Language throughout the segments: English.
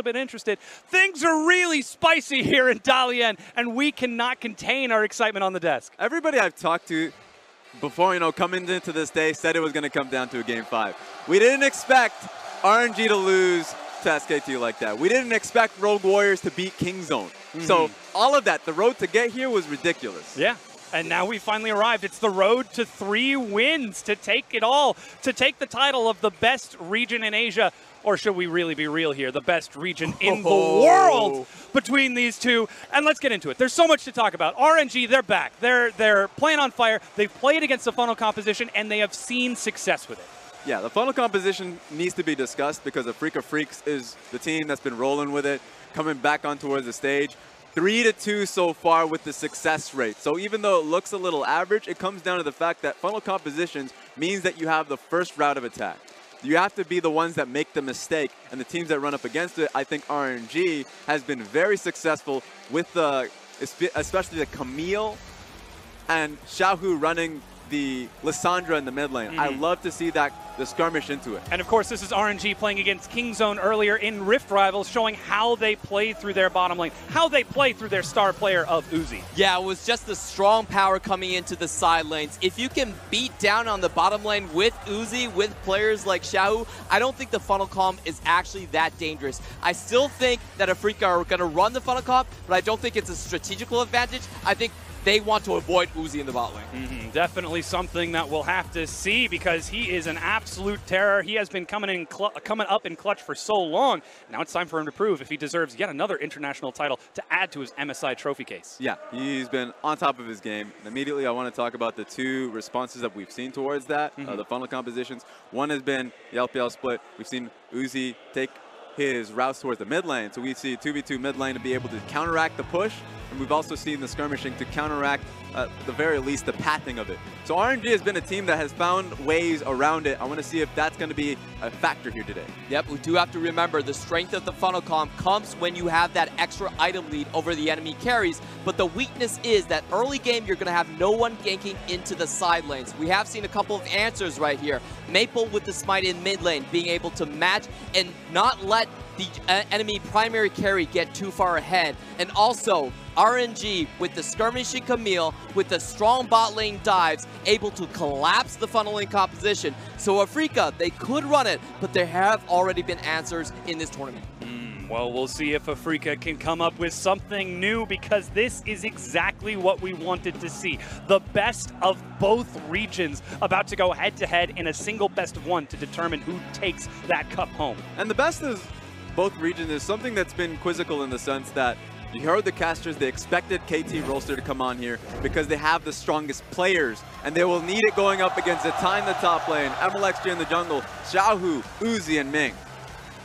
little bit interested. Things are really spicy here in Dalian, and we cannot contain our excitement on the desk. Everybody I've talked to before, coming into this day said it was going to come down to a Game 5. We didn't expect RNG to lose to SKT like that. We didn't expect Rogue Warriors to beat Kingzone. So all of that, the road to get here was ridiculous. Yeah. And now we finally arrived. It's the road to 3 wins to take it all, to take the title of the best region in Asia. Or should we really be real here? The best region in the world between these two. And let's get into it. There's so much to talk about. RNG, they're back. They're playing on fire. They've played against the funnel composition, and they have seen success with it. Yeah, the funnel composition needs to be discussed because Afreeca Freecs is the team that's been rolling with it, coming back on towards the stage. 3-2 so far with the success rate. So even though it looks a little average, it comes down to the fact that funnel compositions means that you have the first route of attack. You have to be the ones that make the mistake, and the teams that run up against it, I think RNG has been very successful with especially the Camille and Xiaohu running the Lissandra in the mid lane. I love to see the skirmish into it. And of course, this is RNG playing against Kingzone earlier in Rift Rivals, showing how they play through their bottom lane, how they play through their star player of Uzi. Yeah, it was just the strong power coming into the side lanes. If you can beat down on the bottom lane with Uzi, with players like Xiaohu, I don't think the funnel comp is actually that dangerous. I still think that Afreeca are going to run the funnel comp, but I don't think it's a strategical advantage. I think they want to avoid Uzi in the bot lane. Definitely something that we'll have to see because he is an absolute terror. He has been coming up in clutch for so long. Now it's time for him to prove if he deserves yet another international title to add to his MSI trophy case. Yeah, he's been on top of his game. And immediately I want to talk about the 2 responses that we've seen towards that, the funnel compositions. One has been the LPL split. We've seen Uzi take his routes towards the mid lane. So we see 2v2 mid lane to be able to counteract the push. And we've also seen the skirmishing to counteract, at the very least, the pathing of it. So RNG has been a team that has found ways around it. I want to see if that's going to be a factor here today. Yep, we do have to remember the strength of the funnel comp comes when you have that extra item lead over the enemy carries. But the weakness is that early game, you're going to have no one ganking into the side lanes. We have seen a couple of answers right here. Maple with the smite in mid lane, being able to match and not let the enemy primary carry get too far ahead. And also, RNG with the skirmishing Camille, with the strong bot lane dives, able to collapse the funneling composition. So Afreeca, they could run it, but there have already been answers in this tournament. Well, we'll see if Afreeca can come up with something new because this is exactly what we wanted to see. The best of both regions about to go head-to-head in a single best-of-1 to determine who takes that cup home. And the best of both regions is something that's been quizzical in the sense that you heard the casters, they expected KT Rolster to come on here because they have the strongest players and they will need it going up against Zatai in the top lane, MLXG in the jungle, Xiaohu, Uzi, and Ming.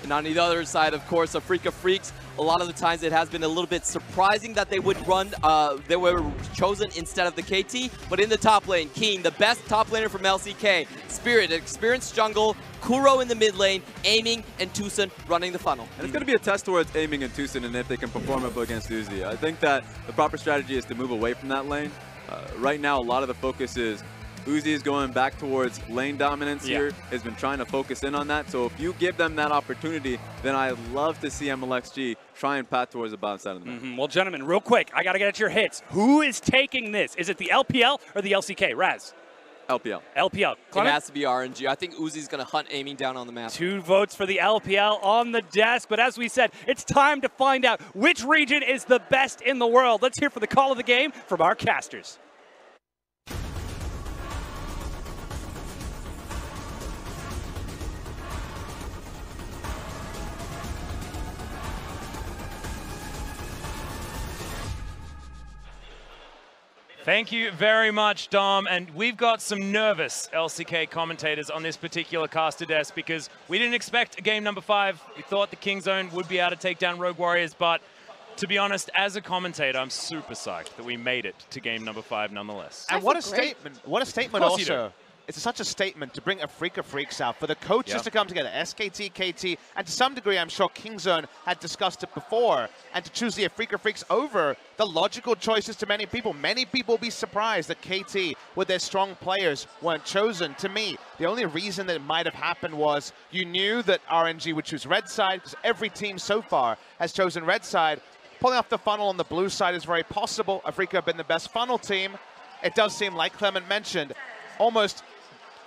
And on the other side, of course, Afreeca Freecs, a lot of the times it has been a little bit surprising that they would run, they were chosen instead of the KT. But in the top lane, Keen, the best top laner from LCK, Spirit, experienced jungle, Kuro in the mid lane, Aiming, and Tucson running the funnel. And it's going to be a test towards Aiming and Tucson and if they can perform up against Uzi. I think that the proper strategy is to move away from that lane. Right now, a lot of the focus is Uzi is going back towards lane dominance here, has been trying to focus in on that. So if you give them that opportunity, then I'd love to see MLXG try and path towards the bottom side of the map. Well, gentlemen, real quick, I got to get at your hits. Who is taking this? Is it the LPL or the LCK? Raz? LPL. LPL. Clement? It has to be RNG. I think Uzi's going to hunt Aiming down on the map. 2 votes for the LPL on the desk. But as we said, it's time to find out which region is the best in the world. Let's hear for the call of the game from our casters. Thank you very much, Dom. And we've got some nervous LCK commentators on this particular caster desk because we didn't expect a game number 5. We thought the Kingzone would be able to take down Rogue Warriors, but to be honest, as a commentator, I'm super psyched that we made it to game number 5 nonetheless. And what a statement! What a statement also it's such a statement to bring Afreeca Freecs out, for the coaches to come together, SKT, KT, and to some degree, I'm sure Kingzone had discussed it before, and to choose the Afreeca Freecs over the logical choices to many people. Many people will be surprised that KT, with their strong players, weren't chosen. To me, the only reason that it might have happened was you knew that RNG would choose red side, because every team so far has chosen red side. Pulling off the funnel on the blue side is very possible. Afreeca have been the best funnel team. It does seem, like Clement mentioned, almost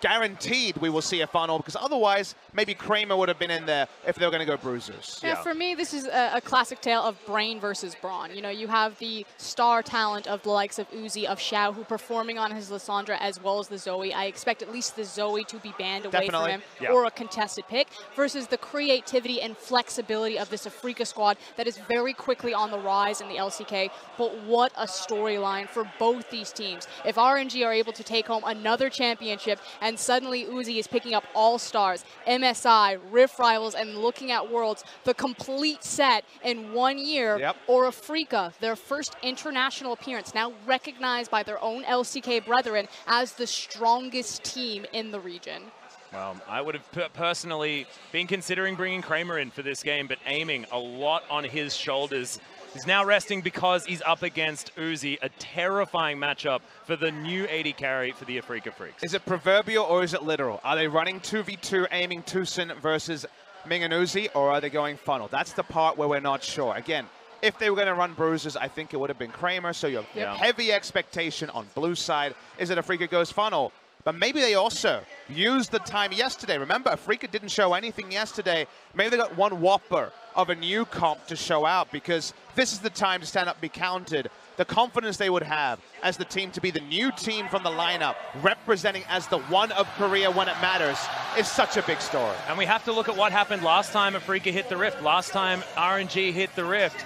guaranteed we will see a funnel, because otherwise maybe Kramer would have been in there if they were going to go bruisers. Yeah, for me, this is a classic tale of brain versus brawn. You know, you have the star talent of the likes of Uzi, of Xiao, who performing on his Lissandra as well as the Zoe. I expect at least the Zoe to be banned away from him or a contested pick, versus the creativity and flexibility of this Afreeca squad that is very quickly on the rise in the LCK. But what a storyline for both these teams. If RNG are able to take home another championship and suddenly Uzi is picking up All-Stars, MSI, Rift Rivals, and looking at Worlds, the complete set in 1 year, or Afreeca, their first international appearance, now recognized by their own LCK brethren as the strongest team in the region. Well, I would have personally been considering bringing Kramer in for this game, but aiming a lot on his shoulders. He's now resting because he's up against Uzi, a terrifying matchup for the new AD carry for the Afreeca Freecs. Is it proverbial or is it literal? Are they running 2v2 aiming Tucson versus Ming and Uzi, or are they going funnel? That's the part where we're not sure. Again, if they were going to run bruisers, I think it would have been Kramer, so you have heavy expectation on blue side. Is it Afreeca goes funnel? But maybe they also used the time yesterday. Remember, Afreeca didn't show anything yesterday. Maybe they got one whopper of a new comp to show out, because this is the time to stand up and be counted. The confidence they would have as the team to be the new team from the lineup, representing as the one of Korea when it matters, is such a big story. And we have to look at what happened last time Afreeca hit the Rift. Last time RNG hit the Rift.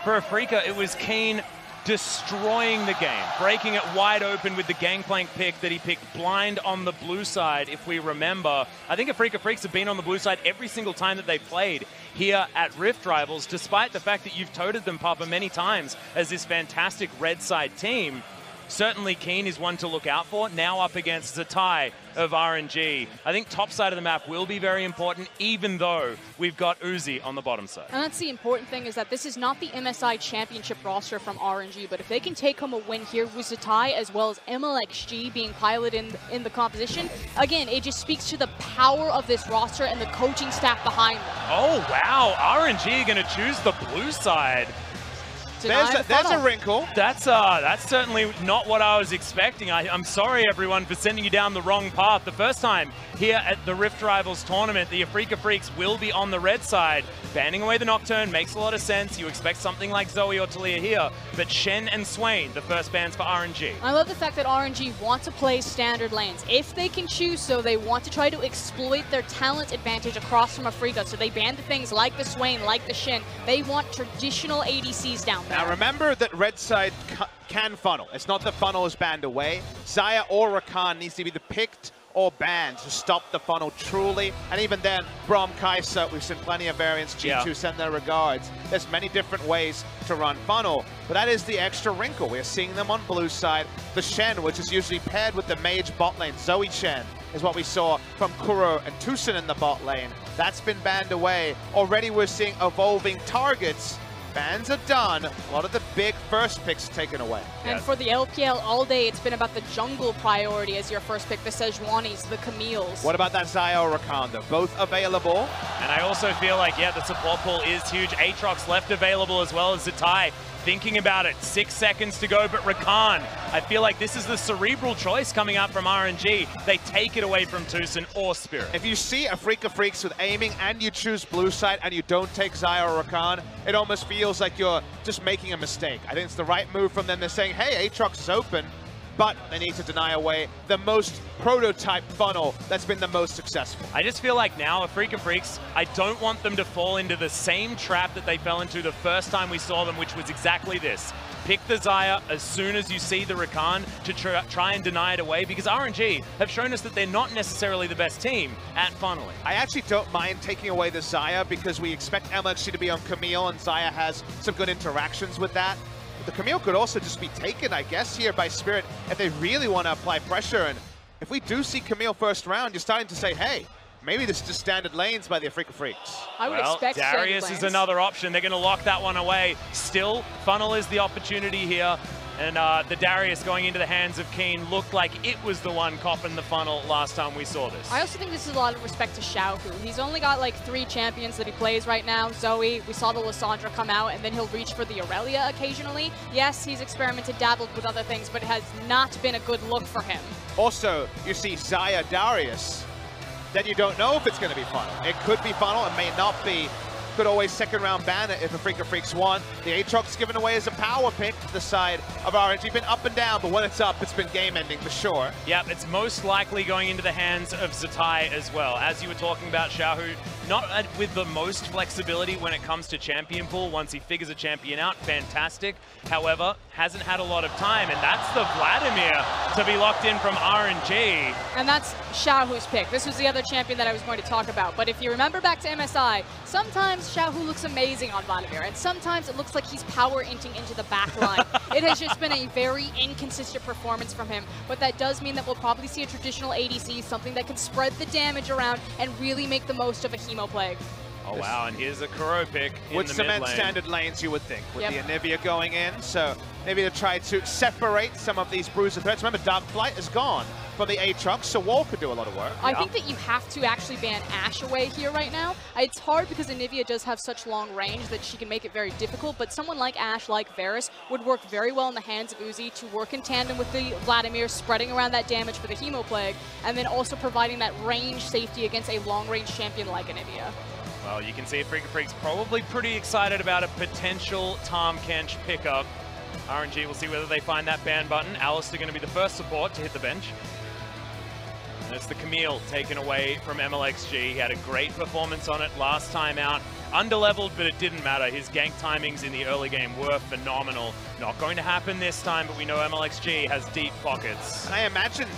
For Afreeca, it was Keen destroying the game, breaking it wide open with the Gangplank pick that he picked blind on the blue side, if we remember. I think Afreeca Freecs have been on the blue side every single time that they've played here at Rift Rivals, despite the fact that you've toted them, Papa, many times as this fantastic red side team. Certainly Keen is one to look out for, now up against Zatai of RNG. I think top side of the map will be very important, even though we've got Uzi on the bottom side. And that's the important thing, is that this is not the MSI championship roster from RNG, but if they can take home a win here with Zatai as well as MLXG being piloted in the composition, again, it just speaks to the power of this roster and the coaching staff behind them. Oh, wow. RNG going to choose the blue side. There's a wrinkle. That's certainly not what I was expecting. I'm sorry, everyone, for sending you down the wrong path. The first time here at the Rift Rivals tournament, the Afreeca Freecs will be on the red side. Banning away the Nocturne makes a lot of sense. You expect something like Zoe or Talia here, but Shen and Swain, the first bans for RNG. I love the fact that RNG want to play standard lanes. If they can choose so, they want to try to exploit their talent advantage across from Afreeca. So they ban the things like the Swain, like the Shen. They want traditional ADCs down there. Now remember that red side can funnel. It's not that funnel is banned away. Xayah or Rakan needs to be the picked or banned to stop the funnel truly. And even then, Braum Kai'Sa, we've seen plenty of variants. G2 send their regards. There's many different ways to run funnel, but that is the extra wrinkle. We're seeing them on blue side. The Shen, which is usually paired with the mage bot lane, Zoe Shen, is what we saw from Kuro and Tucson in the bot lane. That's been banned away. Already we're seeing evolving targets. Bans are done. A lot of the big first picks taken away. And for the LPL all day, it's been about the jungle priority as your first pick, the Sejuanis, the Camille's. What about that Xayah or Rakan, though? Both available. And I also feel like, the support pool is huge. Aatrox left available as well as Zatai. Thinking about it, 6 seconds to go, but Rakan, I feel like this is the cerebral choice coming out from RNG. They take it away from Tucson or Spirit. If you see Afreeca Freecs with aiming and you choose blue side and you don't take Xayah or Rakan, it almost feels like you're just making a mistake. I think it's the right move from them. They're saying, hey, Aatrox is open, but they need to deny away the most prototype funnel that's been the most successful. I just feel like now, Afreeca Freecs, I don't want them to fall into the same trap that they fell into the first time we saw them, which was exactly this. Pick the Xayah as soon as you see the Rakan to try and deny it away, because RNG have shown us that they're not necessarily the best team at funneling. I actually don't mind taking away the Xayah because we expect MLXG to be on Camille, and Xayah has some good interactions with that. The Camille could also just be taken, I guess, here by Spirit if they really want to apply pressure. And if we do see Camille first round, you're starting to say, hey, maybe this is just standard lanes by the Afreeca Freecs. I would expect Darius is another option. They're going to lock that one away. Still, Funnel is the opportunity here. And the Darius going into the hands of Keen looked like it was the one copping the Funnel last time we saw this. I also think this is a lot of respect to Xiaohu. He's only got like 3 champions that he plays right now. Zoe, we saw the Lissandra come out, and then he'll reach for the Aurelia occasionally. Yes, he's experimented, dabbled with other things, but it has not been a good look for him. Also, you see Xayah Darius, then you don't know if it's going to be Funnel. It could be Funnel, it may not be. Could always second round ban it if Afreeca Freecs want. The Aatrox given away as a power pick to the side of RNG. Been up and down, but when it's up, it's been game ending for sure. Yep, it's most likely going into the hands of Zatai as well. As you were talking about, Xiaohu, not with the most flexibility when it comes to champion pool. Once he figures a champion out, fantastic. However, hasn't had a lot of time, and that's the Vladimir to be locked in from RNG. And that's Xiaohu's pick. This was the other champion that I was going to talk about. But if you remember back to MSI, sometimes Xiaohu looks amazing on Vladimir, and sometimes it looks like he's power inting into the back line. It has just been a very inconsistent performance from him, but that does mean that we'll probably see a traditional ADC, something that can spread the damage around and really make the most of a Hemo Plague. Oh wow, and here's a Kuro pick in would the cement mid lane. standard lanes, you would think, with the Anivia going in. So maybe to try to separate some of these bruiser threats. Remember, Dark Flight is gone for the Aatrox, so Wall could do a lot of work. I think that you have to actually ban Ashe away here right now. It's hard because Anivia does have such long range that she can make it very difficult, but someone like Ashe, like Varus, would work very well in the hands of Uzi to work in tandem with the Vladimir, spreading around that damage for the Hemo Plague, and then also providing that range safety against a long-range champion like Anivia. Well, you can see Afreeca Freecs probably pretty excited about a potential Tahm Kench pickup. RNG will see whether they find that ban button. Alistair going to be the first support to hit the bench. And it's the Camille taken away from MLXG. He had a great performance on it last time out. Underleveled, but it didn't matter. His gank timings in the early game were phenomenal. Not going to happen this time, but we know MLXG has deep pockets. And I imagine,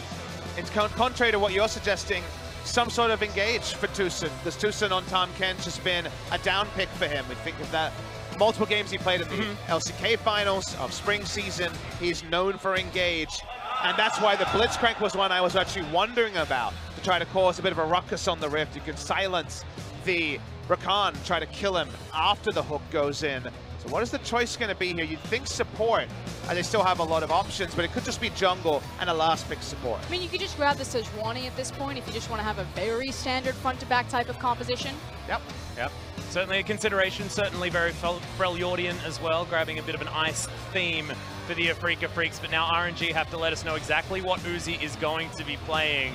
it's contrary to what you're suggesting, some sort of engage for Tucson, because Tucson on Tahm Kench has been a down pick for him. We think of that multiple games he played in the LCK finals of spring season. He's known for engage, and that's why the Blitzcrank was one I was actually wondering about, to try to cause a bit of a ruckus on the Rift. You can silence the Rakan, try to kill him after the hook goes in. So what is the choice going to be here? You'd think support, and they still have a lot of options, but it could just be jungle and a last pick support. I mean, you could just grab the Sejuani at this point if you just want to have a very standard front-to-back type of composition. Yep. Certainly a consideration, certainly very Freljordian as well, grabbing a bit of an ice theme for the Afreeca Freecs, but now RNG have to let us know exactly what Uzi is going to be playing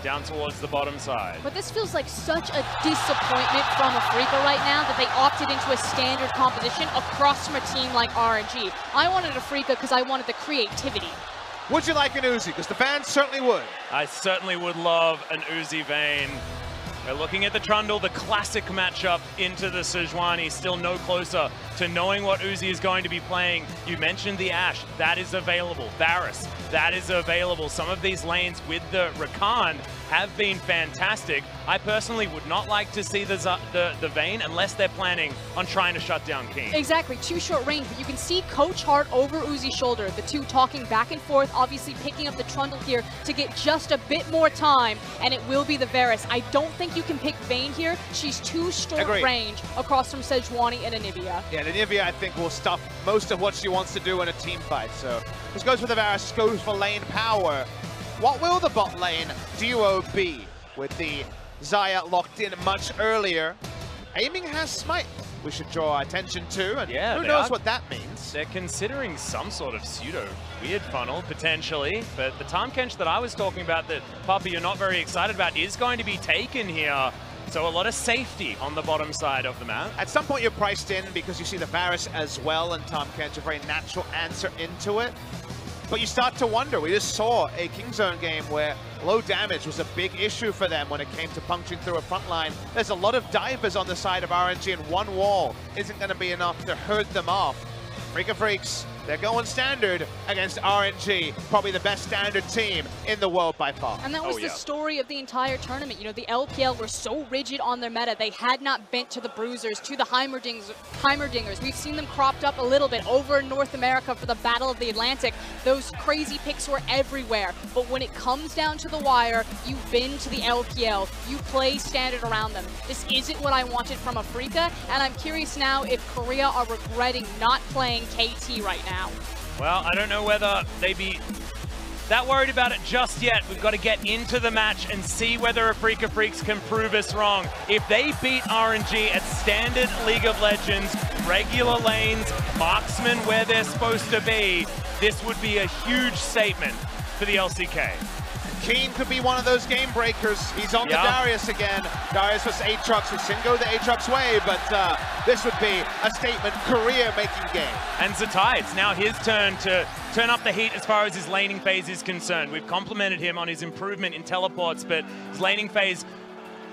down towards the bottom side. But this feels like such a disappointment from Afreeca right now that they opted into a standard composition across from a team like RNG. I wanted Afreeca because I wanted the creativity. Would you like an Uzi? Because the fans certainly would. I certainly would love an Uzi Vayne. We're looking at the Trundle, the classic matchup into the Sejuani, still no closer to knowing what Uzi is going to be playing. You mentioned the Ashe, that is available. Varus, that is available. Some of these lanes with the Rakan have been fantastic. I personally would not like to see the Vayne unless they're planning on trying to shut down King. Exactly, too short range, but you can see Coach Hart over Uzi's shoulder, the two talking back and forth, obviously picking up the Trundle here to get just a bit more time, and it will be the Varus. I don't think you can pick Vayne here. She's too short range across from Sejuani and Anivia. Yeah, and Anivia, I think, will stop most of what she wants to do in a team fight. So this goes for the Varus, goes for lane power. What will the bot lane duo be with the Xayah locked in much earlier? Aiming has Smite we should draw our attention to, and who knows what that means. They're considering some sort of pseudo-weird funnel, potentially, but the Tahm Kench that I was talking about that, Puppy, you're not very excited about, is going to be taken here. So a lot of safety on the bottom side of the map. At some point you're priced in because you see the Varus as well, and Tahm Kench, a very natural answer into it. But you start to wonder, we just saw a Kingzone game where low damage was a big issue for them when it came to puncturing through a front line. There's a lot of divers on the side of RNG, and one wall isn't going to be enough to herd them off. Afreeca Freecs They're going standard against RNG, probably the best standard team in the world by far. And that was the story of the entire tournament. You know, the LPL were so rigid on their meta. They had not bent to the bruisers, to the Heimerdingers. We've seen them cropped up a little bit over in North America for the Battle of the Atlantic. Those crazy picks were everywhere. But when it comes down to the wire, you bend to the LPL. You play standard around them. This isn't what I wanted from Afreeca, and I'm curious now if Korea are regretting not playing KT right now. Well, I don't know whether they'd be that worried about it just yet. We've got to get into the match and see whether Afreeca Freecs can prove us wrong. If they beat RNG at standard League of Legends, regular lanes, marksmen where they're supposed to be, this would be a huge statement for the LCK. Keen could be one of those game breakers. He's on the Darius again. Darius was Aatrox. We didn't go the Aatrox way, but this would be a statement career-making game. And Zatai, it's now his turn to turn up the heat as far as his laning phase is concerned. We've complimented him on his improvement in teleports, but his laning phase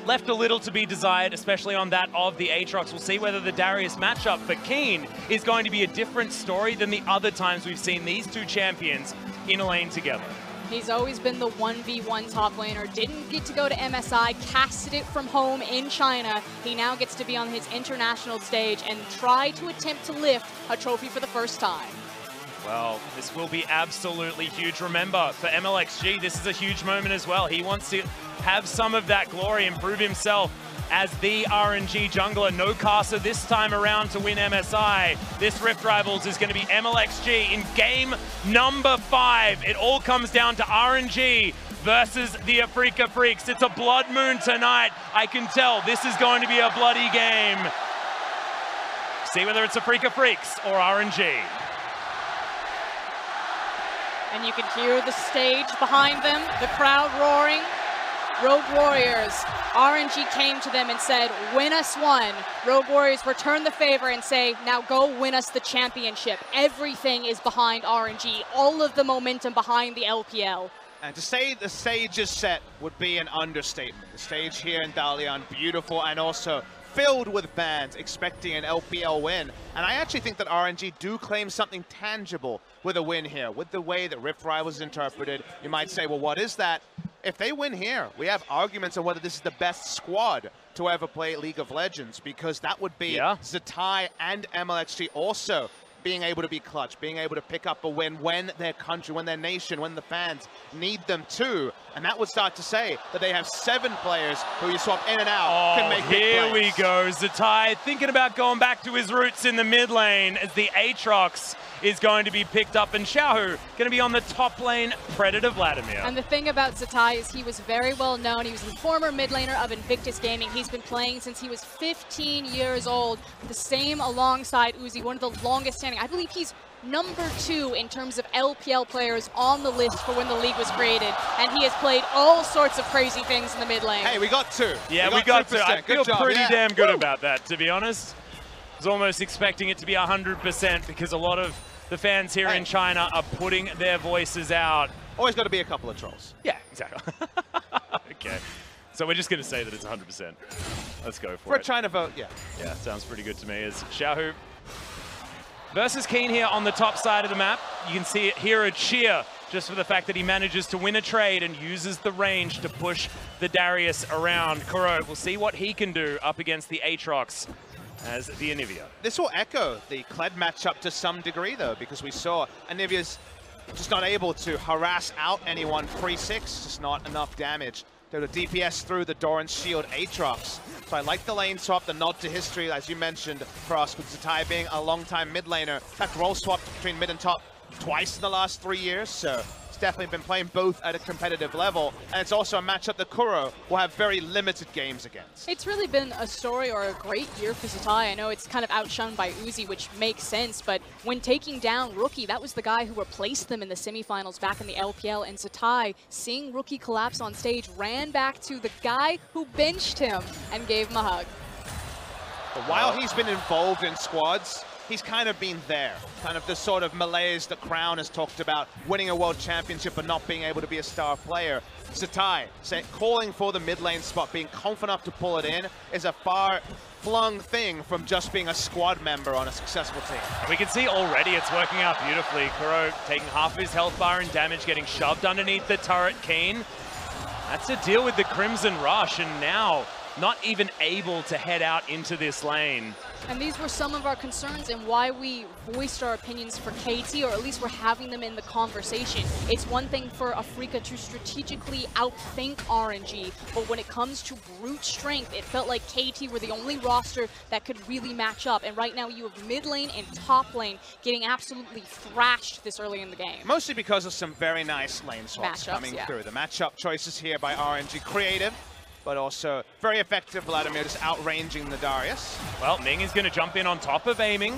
left a little to be desired, especially on that of the Aatrox. We'll see whether the Darius matchup for Keen is going to be a different story than the other times we've seen these two champions in a lane together. He's always been the 1v1 top laner, didn't get to go to MSI, casted it from home in China. He now gets to be on his international stage and try to attempt to lift a trophy for the first time. Well, this will be absolutely huge. Remember, for MLXG, this is a huge moment as well. He wants to have some of that glory and prove himself as the RNG jungler. No caster this time around to win MSI. This Rift Rivals is going to be MLXG in game number 5. It all comes down to RNG versus the Afreeca Freecs. It's a blood moon tonight. I can tell this is going to be a bloody game. See whether it's Afreeca Freecs or RNG. And you can hear the stage behind them, the crowd roaring. Rogue Warriors, RNG came to them and said, win us one. Rogue Warriors return the favor and say, now go win us the championship. Everything is behind RNG, all of the momentum behind the LPL. And to say the stage is set would be an understatement. The stage here in Dalian, beautiful and also filled with fans expecting an LPL win. And I actually think that RNG do claim something tangible with a win here. With the way that Rift Rivals is interpreted, you might say, well, what is that? If they win here, we have arguments on whether this is the best squad to ever play League of Legends, because that would be Zatai and MLXG also being able to be clutch, being able to pick up a win when their country, when their nation, when the fans need them to. And that would start to say that they have 7 players who you swap in and out can make big plays. Here we go. Zatai thinking about going back to his roots in the mid lane as the Aatrox is going to be picked up, and Xiaohu going to be on the top lane, Predator Vladimir. And the thing about Zatai is he was very well known. He was the former mid laner of Invictus Gaming. He's been playing since he was 15 years old, the same alongside Uzi, one of the longest standing. I believe he's number 2 in terms of LPL players on the list for when the league was created, and he has played all sorts of crazy things in the mid lane. Hey, we got 2. Yeah, we got 2. I feel pretty damn good about that, to be honest. I was almost expecting it to be 100% because a lot of the fans here in China are putting their voices out. Always got to be a couple of trolls. Yeah, exactly. Okay. So we're just going to say that it's 100%. Let's go for it. For a China vote, yeah. Yeah, sounds pretty good to me. As Xiaohu versus Keen here on the top side of the map. You can see it here, a cheer just for the fact that he manages to win a trade and uses the range to push the Darius around. Kuro, we'll see what he can do up against the Aatrox as the Anivia. This will echo the Kled matchup to some degree, though, because we saw Anivia's just not able to harass out anyone 3-6, just not enough damage. They were DPS through the Doran's Shield Aatrox. So I like the lane swap, the nod to history, as you mentioned, for us, with Zatai being a long-time mid laner. That role swapped between mid and top twice in the last 3 years, so it's definitely been playing both at a competitive level, and it's also a matchup that Kuro will have very limited games against. It's really been a story or a great year for Zatai. I know it's kind of outshone by Uzi, which makes sense, but when taking down Rookie, that was the guy who replaced them in the semifinals back in the LPL, and Zatai, seeing Rookie collapse on stage, ran back to the guy who benched him and gave him a hug. But while he's been involved in squads, he's kind of been there. Kind of the sort of malaise that Crown has talked about, winning a world championship but not being able to be a star player. Satai calling for the mid lane spot, being confident enough to pull it in is a far-flung thing from just being a squad member on a successful team. And we can see already it's working out beautifully. Kuro taking half of his health bar and damage, getting shoved underneath the turret. Keen, that's to deal with the Crimson Rush, and now not even able to head out into this lane. And these were some of our concerns and why we voiced our opinions for KT, or at least we're having them in the conversation. It's one thing for Afreeca to strategically outthink RNG, but when it comes to brute strength, it felt like KT were the only roster that could really match up. And right now you have mid lane and top lane getting absolutely thrashed this early in the game. Mostly because of some very nice lane swaps coming through. The matchup choices here by RNG, creative, but also very effective. Vladimir just outranging the Darius. Well, Ming is going to jump in on top of aiming.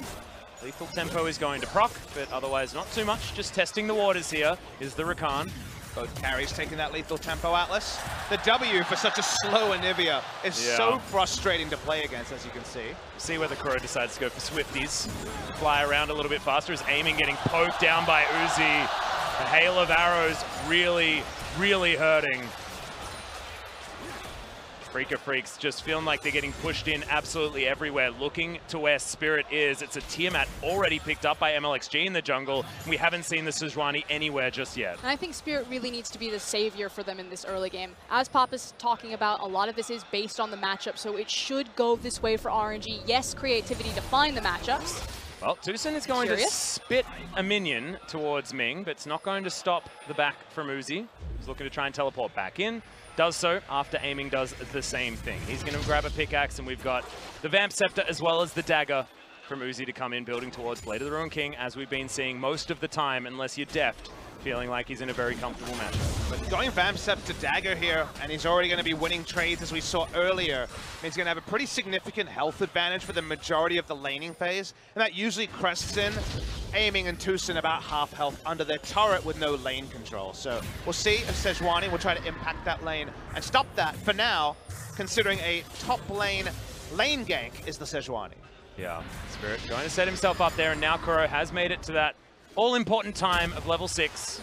Lethal Tempo is going to proc, but otherwise not too much. Just testing the waters here is the Rakan. Both carries taking that Lethal Tempo Atlas. The W for such a slow Anivia is so frustrating to play against, as you can see. See whether Kuro decides to go for Swifties. Fly around a little bit faster as aiming getting poked down by Uzi. A hail of arrows really, really hurting. Afreeca Freecs just feeling like they're getting pushed in absolutely everywhere, looking to where Spirit is. It's a Tiamat already picked up by MLXG in the jungle. We haven't seen the Sejuani anywhere just yet. And I think Spirit really needs to be the savior for them in this early game. As Pop is talking about, a lot of this is based on the matchup, so it should go this way for RNG. Yes, creativity to find the matchups. Well, Tucson is going to spit a minion towards Ming, but it's not going to stop the back from Uzi. He's looking to try and teleport back in. Does so after aiming does the same thing. He's going to grab a pickaxe, and we've got the Vamp Scepter as well as the dagger from Uzi to come in, building towards Blade of the Ruined King, as we've been seeing most of the time, unless you're deft, feeling like he's in a very comfortable matchup. But going Vamp Scepter to dagger here, and he's already going to be winning trades as we saw earlier. He's going to have a pretty significant health advantage for the majority of the laning phase, and that usually crests in aiming and Tucson about half health under their turret with no lane control. So we'll see if Sejuani will try to impact that lane and stop that for now, considering a top lane gank is the Sejuani. Yeah, Spirit going to set himself up there, and now Kuro has made it to that all-important time of level 6.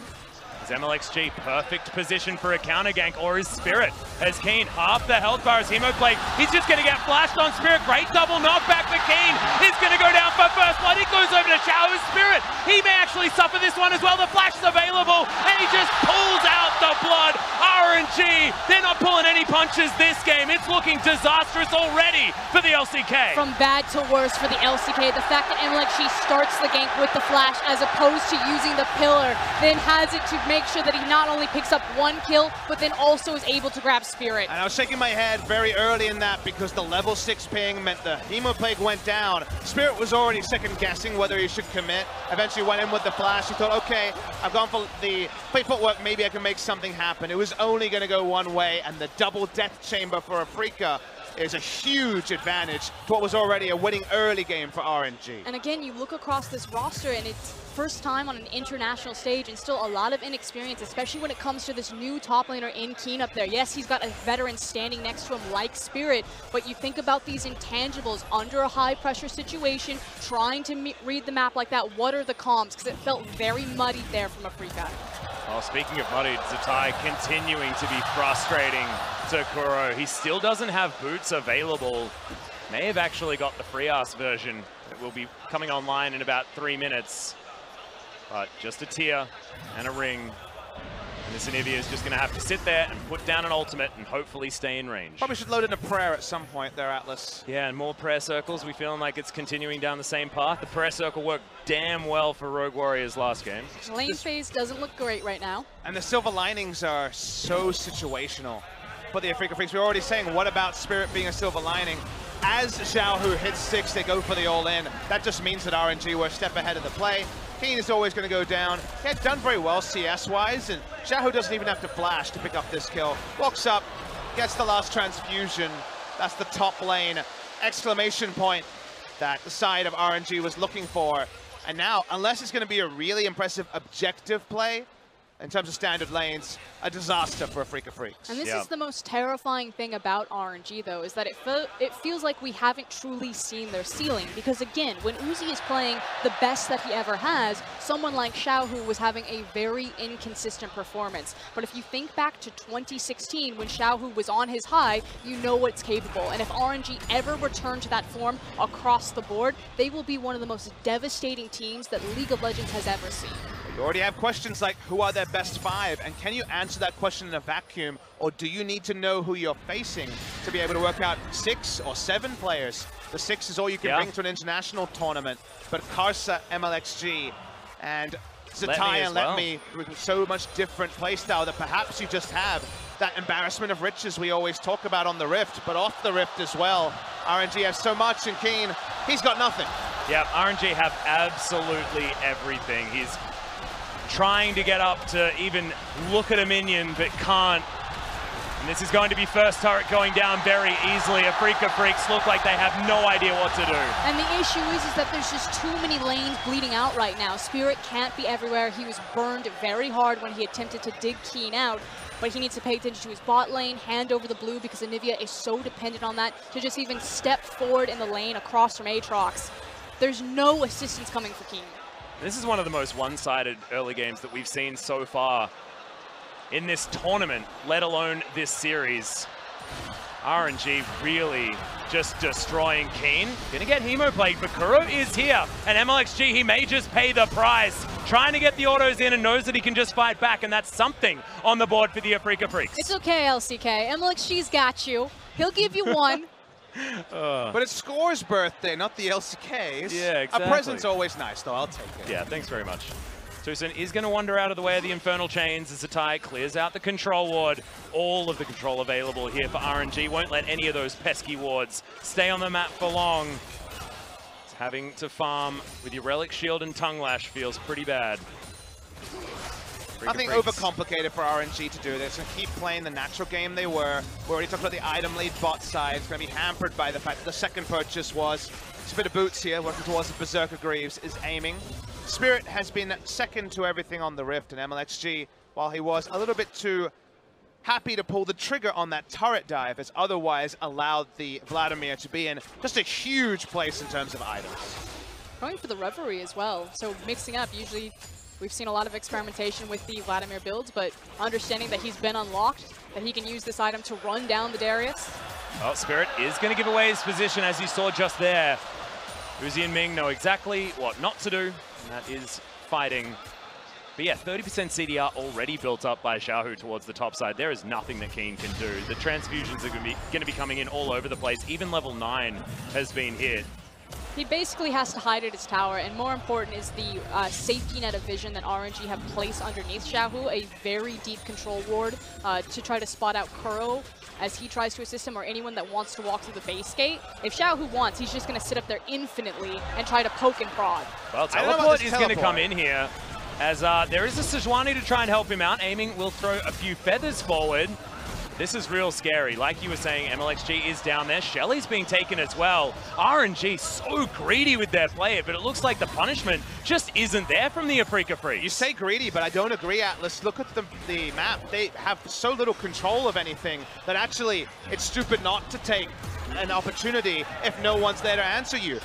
Is MLXG perfect position for a counter gank, or is Spirit as Keen half the health bar as Hemoplague? He's just going to get flashed on Spirit. Great double knockback for Keen. He's going to go down for first blood. It goes over to Shower's Spirit. He may actually suffer this one as well. The flash is available, and he just pulls out the blood. RNG, they're not pulling any punches this game. It's looking disastrous already for the LCK. From bad to worse for the LCK. The fact that MLXG starts the gank with the flash as opposed to using the pillar, then has it to make sure that he not only picks up one kill, but then also is able to grab Spirit. And I was shaking my head very early in that because the level 6 ping meant the Hemoplague went down. Spirit was already second guessing whether he should commit. Eventually went in with the flash. He thought, okay, I've gone for the play footwork, maybe I can make something happen. It was only going to go one way, and the double death chamber for Afreeca is a huge advantage to what was already a winning early game for RNG. And again, you look across this roster, and it's first time on an international stage and still a lot of inexperience, especially when it comes to this new top laner in Keen up there. Yes, he's got a veteran standing next to him like Spirit, but you think about these intangibles under a high pressure situation, trying to read the map like that. What are the comms? Because it felt very muddied there from Afreeca. Well, speaking of muddied, Zatai continuing to be frustrating to Kuro. He still doesn't have boots available. May have actually got the free-ass version that will be coming online in about 3 minutes. But just a tier and a ring. And this Anivia is just going to have to sit there and put down an ultimate and hopefully stay in range. Probably should load in a prayer at some point there, Atlas. Yeah, and more prayer circles. We feeling like it's continuing down the same path. The prayer circle worked damn well for Rogue Warriors last game. Lane phase doesn't look great right now. And the silver linings are so situational. But the Afreeca Freecs, we were already saying, what about Spirit being a silver lining? As Xiao Hu hits 6, they go for the all-in. That just means that RNG were a step ahead of the play. Keen is always going to go down. He had done very well CS-wise, and Xiao Hu doesn't even have to flash to pick up this kill. Walks up, gets the last transfusion. That's the top lane exclamation point that the side of RNG was looking for. And now, unless it's going to be a really impressive objective play, in terms of standard lanes, a disaster for Afreeca Freecs. And this is the most terrifying thing about RNG, though, is that it feels like we haven't truly seen their ceiling. Because again, when Uzi is playing the best that he ever has, someone like Xiaohu was having a very inconsistent performance. But if you think back to 2016, when Xiaohu was on his high, you know what's capable. And if RNG ever return to that form across the board, they will be one of the most devastating teams that League of Legends has ever seen. You already have questions like, who are their best 5? And can you answer that question in a vacuum? Or do you need to know who you're facing to be able to work out 6 or 7 players? The 6 is all you can bring to an international tournament. But Karsa, MLXG, and Zatai and Letme with so much different playstyle that perhaps you just have that embarrassment of riches we always talk about on the Rift, but off the Rift as well. RNG has so much, and Keen, he's got nothing. Yeah, RNG have absolutely everything. He's trying to get up to even look at a minion, but can't. And this is going to be first turret going down very easily. Afreeca Freecs look like they have no idea what to do. And the issue is that there's just too many lanes bleeding out right now. Spirit can't be everywhere. He was burned very hard when he attempted to dig Keen out. But he needs to pay attention to his bot lane, hand over the blue, because Anivia is so dependent on that to just even step forward in the lane across from Aatrox. There's no assistance coming for Keen. This is one of the most one-sided early games that we've seen so far in this tournament, let alone this series. RNG really just destroying Keen. Gonna get Hemoplayed, but Kuro is here. And MLXG, he may just pay the price. Trying to get the autos in and knows that he can just fight back, and that's something on the board for the Afreeca Freecs. It's okay, LCK. MLXG's got you. He'll give you one. But it's Score's birthday, not the LCK's. Yeah, exactly. A present's always nice, though. I'll take it. Yeah, thanks very much. Tucson is going to wander out of the way of the Infernal Chains as Zatai clears out the control ward. All of the control available here for RNG. Won't let any of those pesky wards stay on the map for long. Having to farm with your Relic Shield and Tongue Lash feels pretty bad. Nothing overcomplicated for RNG to do this and keep playing the natural game they were. We already talked about the item lead bot side. It's going to be hampered by the fact that the second purchase was Spit of Boots here, working towards the Berserker Greaves, is aiming. Spirit has been second to everything on the Rift, and MLXG, while he was a little bit too happy to pull the trigger on that turret dive, has otherwise allowed the Vladimir to be in just a huge place in terms of items. Going for the Reverie as well, so mixing up. Usually we've seen a lot of experimentation with the Vladimir builds, but understanding that he's been unlocked, that he can use this item to run down the Darius. Well, Spirit is going to give away his position, as you saw just there. Uzi and Ming know exactly what not to do, and that is fighting. But yeah, 30% CDR already built up by Xiaohu towards the top side. There is nothing that Keen can do. The transfusions are going to be coming in all over the place. Even level 9 has been hit. He basically has to hide at his tower, and more important is the safety net of vision that RNG have placed underneath Xiaohu, a very deep control ward to try to spot out Kuro as he tries to assist him, or anyone that wants to walk through the base gate. If Xiaohu wants, he's just going to sit up there infinitely and try to poke and prod. Well, Teleport is going to come in here, as there is a Sejuani to try and help him out. Aiming will throw a few feathers forward. This is real scary. Like you were saying, MLXG is down there. Shelly's being taken as well. RNG so greedy with their play, but it looks like the punishment just isn't there from the Afreeca Freecs. You say greedy, but I don't agree, Atlas. Look at the map. They have so little control of anything that actually it's stupid not to take an opportunity if no one's there to answer you.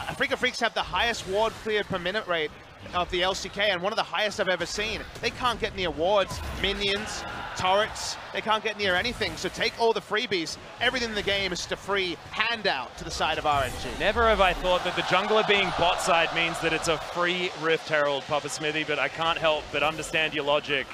Afreeca Freecs have the highest ward cleared per minute rate of the LCK, and one of the highest I've ever seen. They can't get near wards, minions, turrets. They can't get near anything, so take all the freebies. Everything in the game is just a free handout to the side of RNG. Never have I thought that the jungler being bot side means that it's a free Rift Herald, Papa Smithy, but I can't help but understand your logic.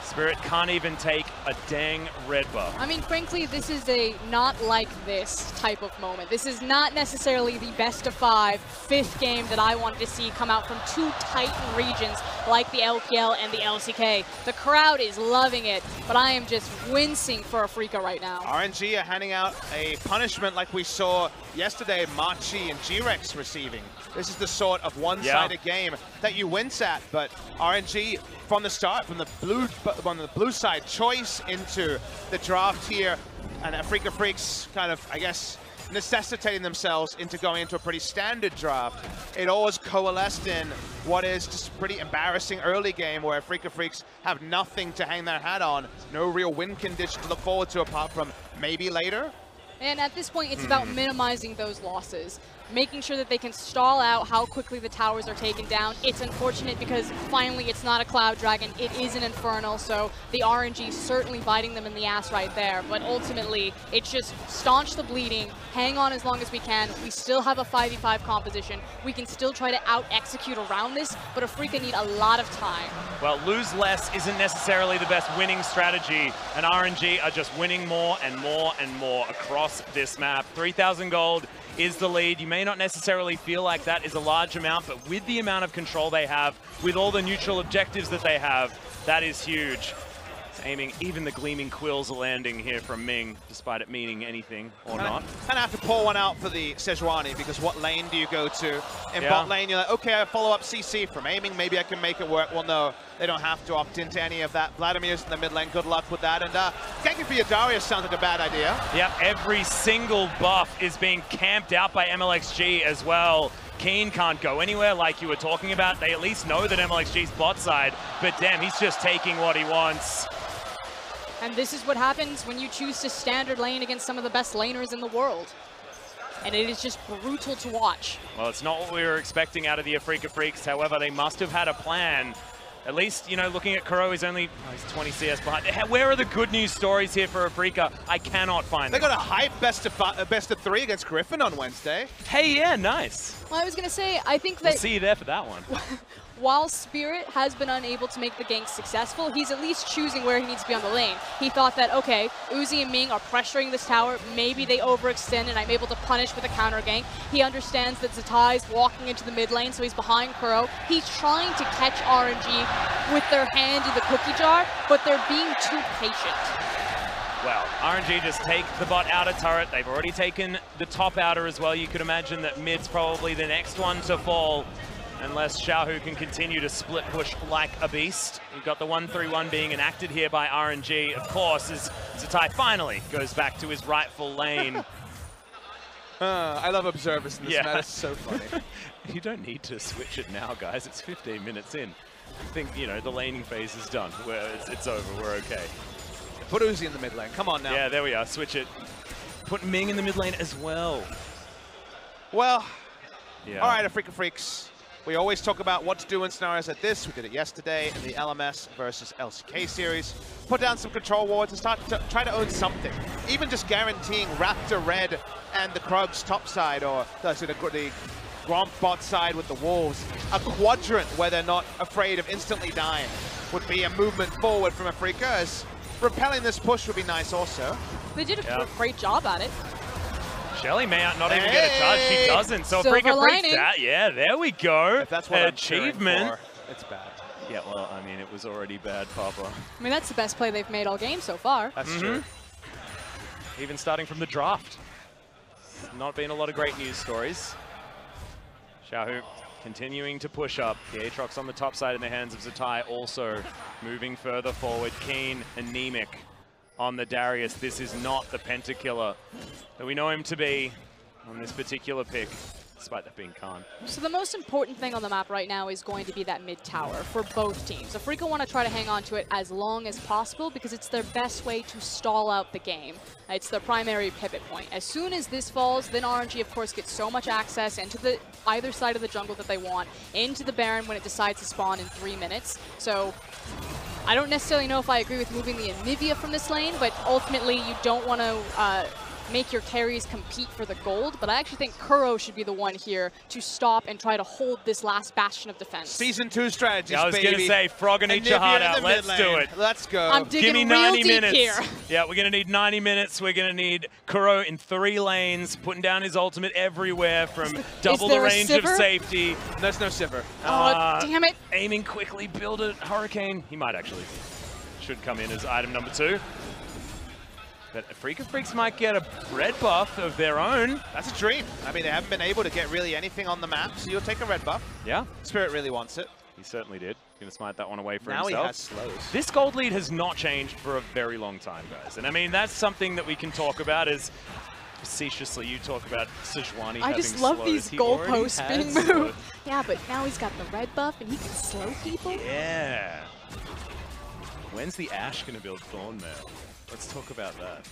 Spirit can't even take a dang red buff. I mean, frankly, this is a not like this type of moment. This is not necessarily the best of 5 fifth game that I wanted to see come out from two Titan regions like the LPL and the LCK. The crowd is loving it, but I am just wincing for Afreeca right now. RNG are handing out a punishment like we saw yesterday, Machi and G-Rex receiving. This is the sort of one-sided game that you wince at, but RNG from the start, from the blue side choice into the draft here, and Afreeca Freecs kind of, I guess, necessitating themselves into going into a pretty standard draft. It always coalesced in what is just a pretty embarrassing early game where Afreeca Freecs have nothing to hang their hat on, no real win condition to look forward to apart from maybe later. And at this point, it's about minimizing those losses, making sure that they can stall out how quickly the towers are taken down. It's unfortunate because finally it's not a Cloud Dragon, it is an Infernal, so the RNG certainly biting them in the ass right there. But ultimately, it's just staunch the bleeding, hang on as long as we can. We still have a 5v5 composition. We can still try to out-execute around this, but Afreeca need a lot of time. Well, lose less isn't necessarily the best winning strategy, and RNG are just winning more and more and more across this map. 3,000 gold is the lead. You may not necessarily feel like that is a large amount, but with the amount of control they have, with all the neutral objectives that they have, that is huge. It's aiming, even the gleaming quills are landing here from Ming, despite it meaning anything or not. Kind of have to pull one out for the Sejuani, because what lane do you go to? In bot lane, you're like, okay, I follow up CC from aiming, maybe I can make it work. Well, no, they don't have to opt into any of that. Vladimir's in the mid lane, good luck with that. And ganking for your Darius sounds like a bad idea. Yep, every single buff is being camped out by MLXG as well. Keen can't go anywhere like you were talking about. They at least know that MLXG's bot side, but damn, he's just taking what he wants. And this is what happens when you choose to standard lane against some of the best laners in the world. And it is just brutal to watch. Well, it's not what we were expecting out of the Afreeca Freecs. However, they must have had a plan. At least, you know, looking at Kuro, he's only he's 20 CS behind. Where are the good news stories here for Afreeca? I cannot find them. They got a hype best of 3 against Griffin on Wednesday. Hey, yeah, nice. Well, I was going to say, I think that... We'll see you there for that one. While Spirit has been unable to make the gank successful, he's at least choosing where he needs to be on the lane. He thought that, okay, Uzi and Ming are pressuring this tower, maybe they overextend and I'm able to punish with a counter gank. He understands that Zatai's walking into the mid lane, so he's behind Kuro. He's trying to catch RNG with their hand in the cookie jar, but they're being too patient. Well, RNG just take the bot outer turret. They've already taken the top outer as well. You could imagine that mid's probably the next one to fall, unless Xiaohu can continue to split push like a beast. You've got the 1-3-1 being enacted here by RNG, of course, as Zatai finally goes back to his rightful lane. I love observers in this meta. It's so funny. You don't need to switch it now, guys. It's 15 minutes in. I think, you know, the laning phase is done. It's over. We're okay. Put Uzi in the mid lane. Come on now. Yeah, there we are. Switch it. Put Ming in the mid lane as well. Well, yeah. All right, Afreeca Freecs. We always talk about what to do in scenarios like this. We did it yesterday in the LMS versus LCK series. Put down some control wards and start to try to own something. Even just guaranteeing Raptor Red and the Krugs top side, or the Gromp bot side with the Wolves. A quadrant where they're not afraid of instantly dying would be a movement forward from Afreeca, as repelling this push would be nice also. They did a great job at it. Shelly may not even get a charge. She doesn't. So Afreeca Freecs that. Yeah, there we go. If that's what achievement. I'm for, it's bad. Yeah, well, I mean, it was already bad, Papa. I mean, that's the best play they've made all game so far. That's true. Even starting from the draft. Not been a lot of great news stories. Xiaohu continuing to push up. The Aatrox on the top side in the hands of Zatai, also moving further forward. Keen, anemic on the Darius. This is not the Pentakiller that we know him to be on this particular pick, despite that being Khan. So the most important thing on the map right now is going to be that mid tower for both teams. Afreeca want to try to hang on to it as long as possible because it's their best way to stall out the game. It's their primary pivot point. As soon as this falls, then RNG, of course, gets so much access into the either side of the jungle that they want, into the Baron when it decides to spawn in 3 minutes. So I don't necessarily know if I agree with moving the Anivia from this lane, but ultimately you don't want to make your carries compete for the gold, but I actually think Kuro should be the one here to stop and try to hold this last bastion of defense. Season 2 strategies, I was going to say, frog and eat your heart out. Let's do it. Let's go. I'm digging Give me real 90 deep minutes. here. Yeah, we're going to need 90 minutes. We're going to need Kuro in 3 lanes, putting down his ultimate everywhere from double the range of safety. There's no Sivir. Oh, damn it. Aiming quickly, build a Hurricane. He might actually. Should come in as item number 2. But Afreeca Freecs might get a red buff of their own. That's a dream. I mean, they haven't been able to get really anything on the map, so you'll take a red buff. Yeah. Spirit really wants it. He certainly did. Going to smite that one away for himself. himself. Now he has slows. This gold lead has not changed for a very long time, guys. And I mean, that's something that we can talk about is facetiously, you talk about Sejuani I having just love slows. these He already goalposts has being slows. moved. Yeah, but now he's got the red buff and he can slow people. Yeah. When's the Ashe going to build Thornmail? Let's talk about that.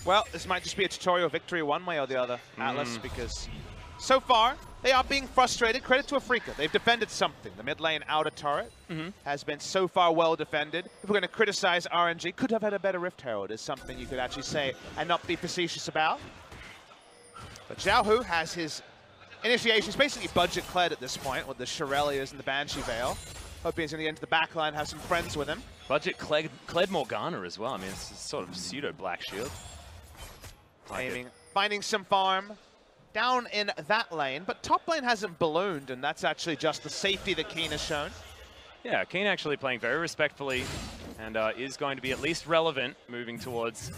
Well, this might just be a tutorial victory one way or the other, Atlas, because so far, they are being frustrated. Credit to Afreeca. They've defended something. The mid lane outer turret has been so far well defended. If we're going to criticize RNG, could have had a better Rift Herald is something you could actually say and not be facetious about. But Xiaohu has his initiation. He's basically budget Kled at this point with the Shirelias and the Banshee Veil. Hoping he's going to get into the backline, have some friends with him. Budget Kled Morgana as well. I mean, it's sort of pseudo Black Shield. Aiming, finding some farm down in that lane, but top lane hasn't ballooned, and that's actually just the safety that Keen has shown. Yeah, Keen actually playing very respectfully and is going to be at least relevant moving towards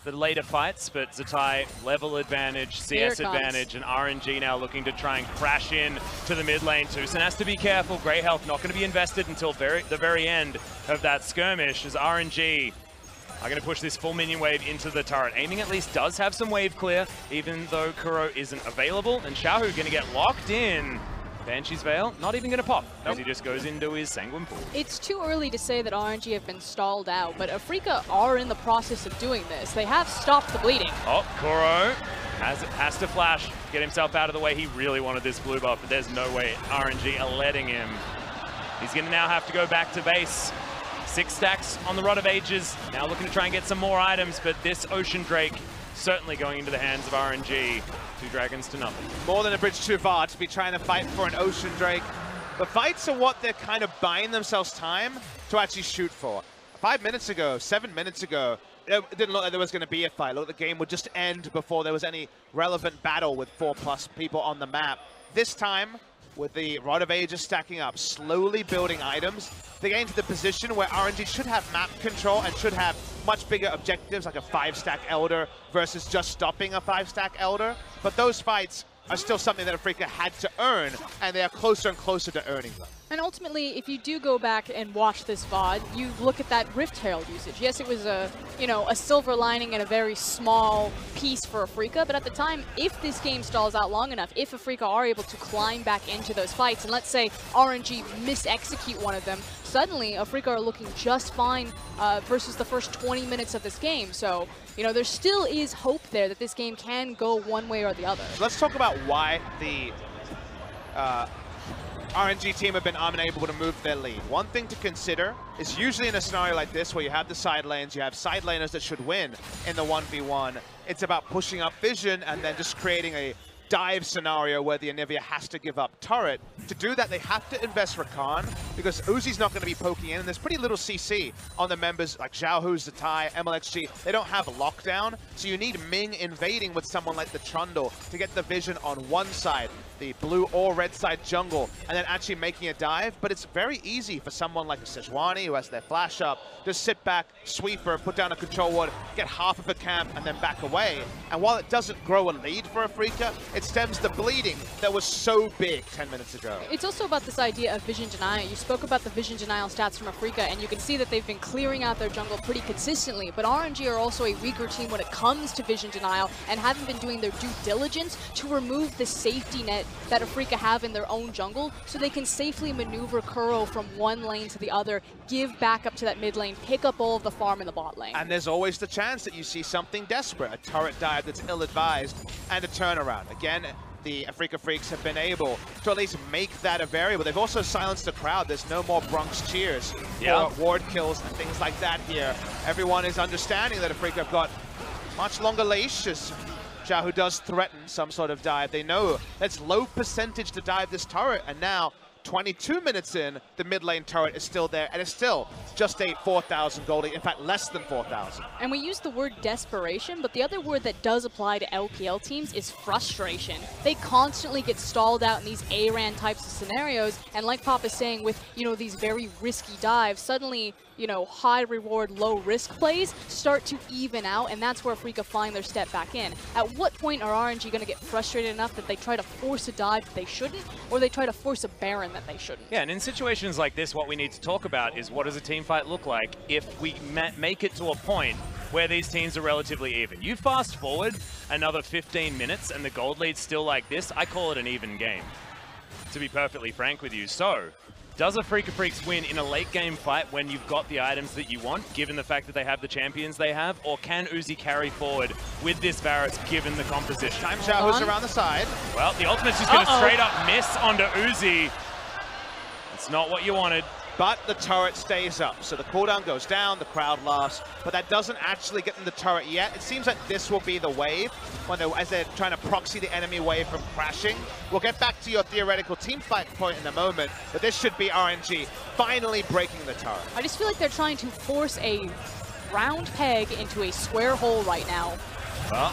the later fights, but Zatai, level advantage, CS advantage, and RNG now looking to try and crash in to the mid lane. Tucson has to be careful. Grey Health not going to be invested until the very end of that skirmish as RNG are going to push this full minion wave into the turret. Aiming at least does have some wave clear, even though Kuro isn't available. And Xiaohu going to get locked in. Banshee's Veil not even going to pop as he just goes into his Sanguine Pool. It's too early to say that RNG have been stalled out, but Afreeca are in the process of doing this. They have stopped the bleeding. Oh, Kuro has to flash, get himself out of the way. He really wanted this blue buff, but there's no way RNG are letting him. He's going to now have to go back to base. 6 stacks on the Rod of Ages, now looking to try and get some more items, but this Ocean Drake certainly going into the hands of RNG. 2 dragons to nothing. More than a bridge too far to be trying to fight for an Ocean Drake. The fights are what they're kind of buying themselves time to actually shoot for. 5 minutes ago, 7 minutes ago, it didn't look like there was going to be a fight. Look, the game would just end before there was any relevant battle with 4+ people on the map. This time, with the Rod of Ages stacking up, slowly building items, they get into the position where RNG should have map control and should have much bigger objectives, like a 5-stack Elder versus just stopping a 5-stack Elder. But those fights are still something that Afreeca had to earn, and they are closer and closer to earning them. And ultimately, if you do go back and watch this VOD, you look at that Rift Herald usage. Yes, it was a silver lining and a very small piece for Afreeca, but at the time, if this game stalls out long enough, if Afreeca are able to climb back into those fights, and let's say RNG mis-execute one of them, suddenly Afreeca are looking just fine versus the first 20 minutes of this game. So, there still is hope there that this game can go one way or the other. Let's talk about why the RNG team have been unable to move their lead. One thing to consider is usually in a scenario like this where you have the side lanes, you have side laners that should win in the 1v1, it's about pushing up vision and then just creating a dive scenario where the Anivia has to give up turret. To do that, they have to invest Rakan because Uzi's not going to be poking in, and there's pretty little CC on the members like Xiaohu, Zatai, MLXG. They don't have lockdown, so you need Ming invading with someone like the Trundle to get the vision on one side, the blue or red side jungle, and then actually making a dive. But it's very easy for someone like a Sejuani, who has their flash up, just sit back, sweeper, put down a control ward, get half of a camp, and then back away. And while it doesn't grow a lead for Afreeca, it stems the bleeding that was so big 10 minutes ago. It's also about this idea of vision denial. You spoke about the vision denial stats from Afreeca, and you can see that they've been clearing out their jungle pretty consistently, but RNG are also a weaker team when it comes to vision denial and haven't been doing their due diligence to remove the safety net that Afreeca have in their own jungle so they can safely maneuver Kuro from one lane to the other, give back up to that mid lane, pick up all of the farm in the bot lane. And there's always the chance that you see something desperate, a turret dive that's ill-advised, and a turnaround. Again, the Afreeca Freecs have been able to at least make that a variable. They've also silenced the crowd. There's no more Bronx cheers for ward kills and things like that here. Everyone is understanding that Afreeca have got much longer leash as Xiaohu does threaten some sort of dive. They know that's low percentage to dive this turret, and now 22 minutes in, the mid lane turret is still there, and it's still just a 4,000 goldie, in fact, less than 4,000. And we use the word desperation, but the other word that does apply to LPL teams is frustration. They constantly get stalled out in these ARAN types of scenarios, and like Pop is saying, with, these very risky dives, suddenly, high reward, low risk plays start to even out, and that's where Afreeca find their step back in. At what point are RNG going to get frustrated enough that they try to force a dive that they shouldn't, or they try to force a Baron that they shouldn't? Yeah, and in situations like this, what we need to talk about is what does a team fight look like if we make it to a point where these teams are relatively even. You fast forward another 15 minutes and the gold lead's still like this, I call it an even game, to be perfectly frank with you. So, does Afreeca Freecs win in a late game fight when you've got the items that you want, given the fact that they have the champions they have, or can Uzi carry forward with this Varus, given the composition? Time Xiaohu's around the side. Well, the ultimate's just going to straight up miss onto Uzi. It's not what you wanted. But the turret stays up, so the cooldown goes down, the crowd laughs, but that doesn't actually get in the turret yet. It seems like this will be the wave, as they're trying to proxy the enemy wave from crashing. We'll get back to your theoretical team fight point in a moment, but this should be RNG finally breaking the turret. I just feel like they're trying to force a round peg into a square hole right now. Well,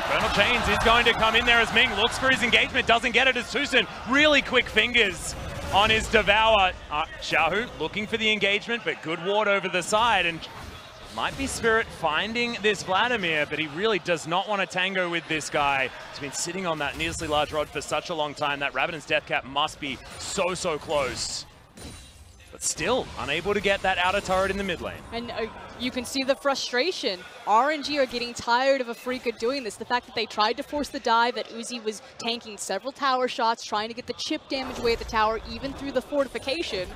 Infernal Chains is going to come in there as Ming looks for his engagement, doesn't get it as Tucson. Really quick fingers on his Devour. Xiaohu looking for the engagement, but good ward over the side, and might be Spirit finding this Vladimir, but he really does not want to tango with this guy. He's been sitting on that needlessly large rod for such a long time. That Rabadon's death cap must be so close. But still, unable to get that outer turret in the mid lane. And you can see the frustration. RNG are getting tired of Afreeca doing this. The fact that they tried to force the dive, that Uzi was tanking several tower shots, trying to get the chip damage away at the tower, even through the fortification.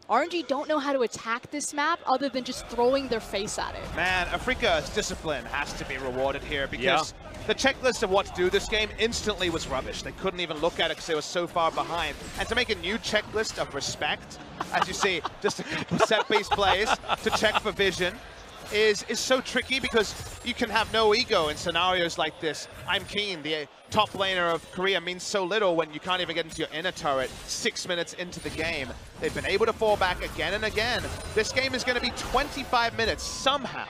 RNG don't know how to attack this map other than just throwing their face at it. Man, Afreeca's discipline has to be rewarded here because the checklist of what to do this game instantly was rubbish. They couldn't even look at it because they were so far behind. And to make a new checklist of respect, as you see, just a couple set-piece plays to check for vision, is so tricky because you can have no ego in scenarios like this. I'm Keen, the top laner of Korea, means so little when you can't even get into your inner turret 6 minutes into the game. They've been able to fall back again and again. This game is going to be 25 minutes somehow.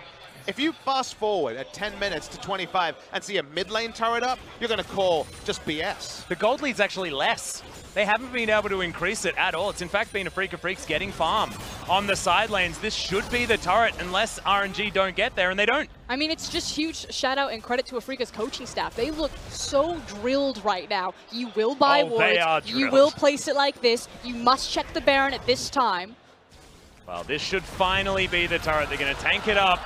If you fast forward at 10 minutes to 25 and see a mid lane turret up, you're going to call just BS. The gold lead's actually less. They haven't been able to increase it at all. It's in fact been Afreeca Freecs getting farm on the side lanes. This should be the turret unless RNG don't get there, and they don't. I mean, it's just huge shout out and credit to Afreeca's coaching staff. They look so drilled right now. You will buy wards, you will place it like this, you must check the Baron at this time. Well, this should finally be the turret. They're going to tank it up,